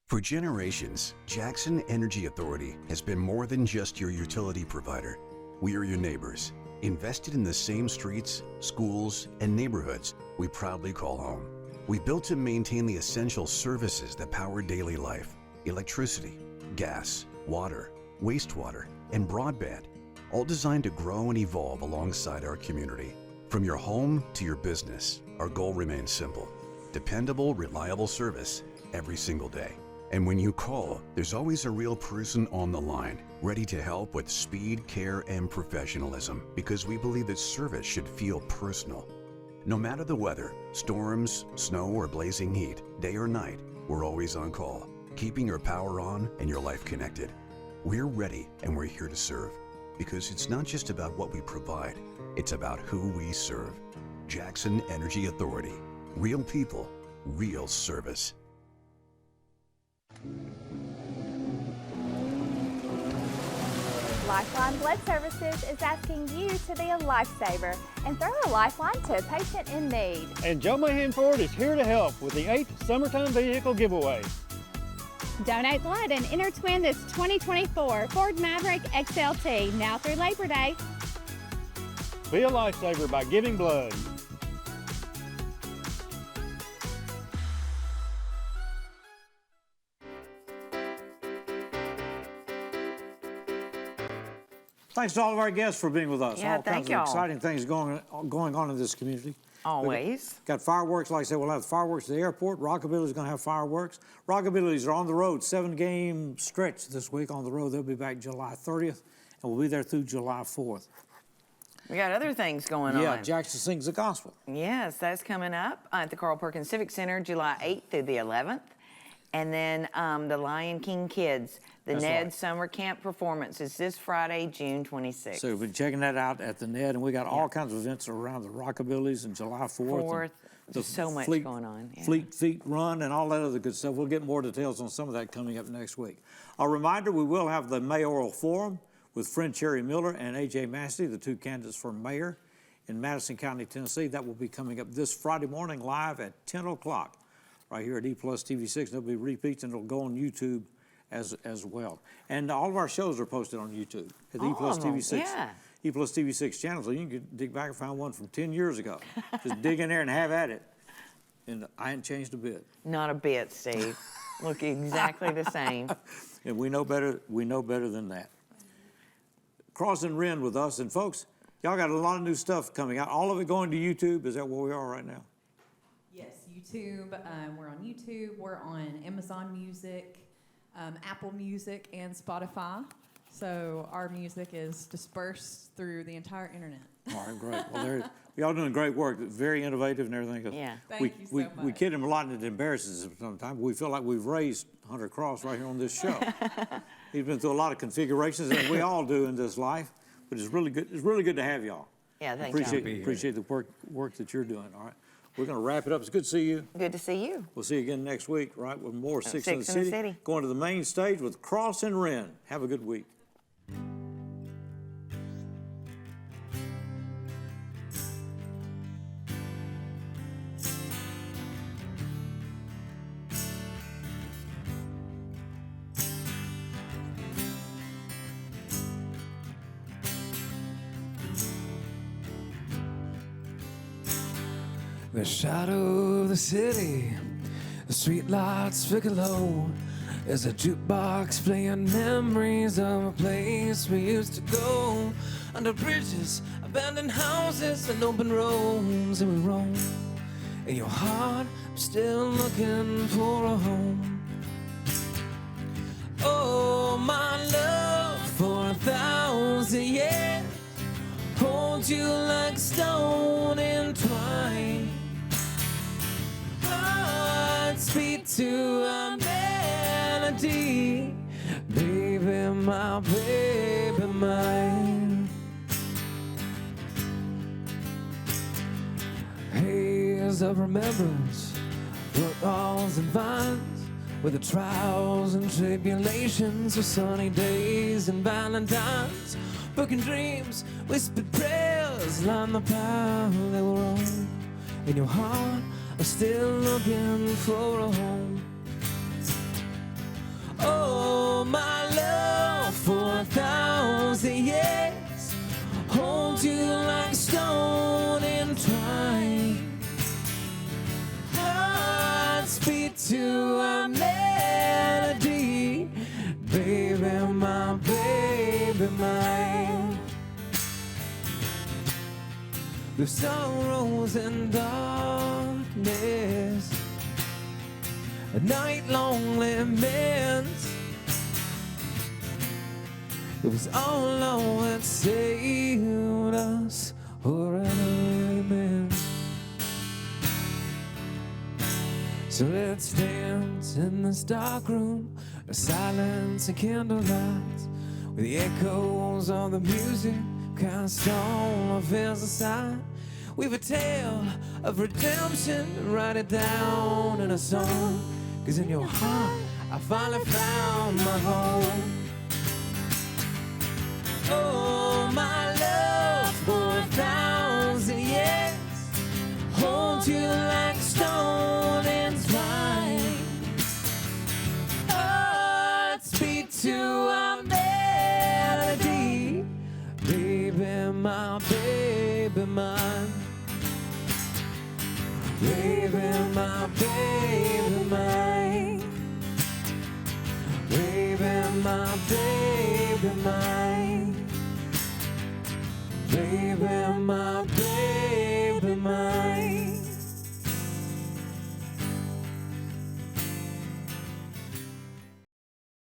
S4: For generations, Jackson Energy Authority has been more than just your utility provider. We are your neighbors, invested in the same streets, schools, and neighborhoods we proudly call home. We built to maintain the essential services that power daily life: electricity, gas, water, wastewater, and broadband, all designed to grow and evolve alongside our community. From your home to your business, our goal remains simple: dependable, reliable service every single day. And when you call, there's always a real person on the line, ready to help with speed, care, and professionalism, because we believe that service should feel personal. No matter the weather, storms, snow, or blazing heat, day or night, we're always on call, keeping your power on and your life connected. We're ready, and we're here to serve, because it's not just about what we provide, it's about who we serve. Jackson Energy Authority. Real people, real service.
S8: Lifeline Blood Services is asking you to be a lifesaver and throw a lifeline to a patient in need.
S9: And Joe Mahan Ford is here to help with the 8th Summertime Vehicle Giveaway.
S8: Donate blood and enter to win this 2024 Ford Maverick XLT now through Labor Day.
S9: Be a lifesaver by giving blood.
S1: Thanks to all of our guests for being with us.
S2: Yeah,
S1: all kinds of exciting things going on in this community.
S2: Always.
S1: Got fireworks, like I said, we'll have fireworks at the airport. Rockabilly's going to have fireworks. Rockabilly's are on the road, 7-game stretch this week on the road. They'll be back July 30th, and we'll be there through July 4th.
S2: We got other things going on.
S1: Yeah, Jackson Sings the Gospel.
S2: Yes, that's coming up at the Carl Perkins Civic Center, July 8th through the 11th. And then the Lion King Kids, the Ned Summer Camp performance is this Friday, June 26th.
S1: So we've been checking that out at the Ned, and we got all kinds of events around the Rockabillys and July 4th.
S2: There's so much going on. Yeah.
S1: Fleet Feet Run and all that other good stuff. We'll get more details on some of that coming up next week. A reminder, we will have the mayoral forum with friend Cherry Miller and A.J. Massey, the two candidates for mayor. in Madison County, Tennessee. That will be coming up this Friday morning live at 10 o'clock right here at EPlus TV6. There'll be repeats, and it'll go on YouTube as well. And all of our shows are posted on YouTube at the EPlus TV6.
S2: Yeah.
S1: EPlus TV6 channel, so you can dig back and find one from 10 years ago. Just dig in there and have at it. And I ain't changed a bit.
S2: Not a bit, Steve. Look exactly the same.
S1: And we know better than that. Crossing Wren with us. And folks, y'all got a lot of new stuff coming out. All of it going to YouTube. Is that where we are right now?
S20: Yes, YouTube. We're on YouTube. We're on Amazon Music, Apple Music, and Spotify. So our music is dispersed through the entire internet.
S1: All right, great. Well, y'all doing great work. Very innovative and everything.
S2: Yeah.
S20: Thank you so much.
S1: We kid him a lot and it embarrasses him sometimes. We feel like we've raised Hunter Cross right here on this show. He's been through a lot of configurations, and we all do in this life. But it's really good. It's really good to have y'all.
S2: Yeah, thank you.
S1: Appreciate the work that you're doing. All right. We're going to wrap it up. It's good to see you.
S2: Good to see you.
S1: We'll see you again next week, right, with more Six in the
S2: Six in the
S1: City.
S2: City.
S1: Going to the main stage with Cross and Wren. Have a good week.
S14: The shadow of the city, the streetlights flicker low. There's a jukebox playing memories of a place we used to go. Under bridges, abandoned houses, and open roads, and we roam. In your heart, I'm still looking for a home. Oh, my love, for 1,000 years, hold you like stone entwined. Heartbeat to a melody, baby, my baby, mine. Haze of remembrance, road walls and vines, with the trials and tribulations of sunny days and valentines. Broken dreams, whispered prayers, line the path they were on. In your heart, I'm still looking for a home. Oh, my love, for 1,000 years, hold you like stone entwined. Hearts beat to a melody, baby, my baby, mine. The sorrows and darkness, a night-long laments. It was all alone that saved us, or an amen. So let's dance in this dark room, a silence and candlelight, with the echoes of the music cast all our fears aside. We've a tale of redemption, write it down in a song. 'Cause in your heart, I finally found my home. Oh, my love, for 1,000 years, hold you like stone entwined. Hearts beat to a melody, baby, my baby, mine. Baby, my baby, mine. Baby, my baby, mine. Baby, my baby, mine.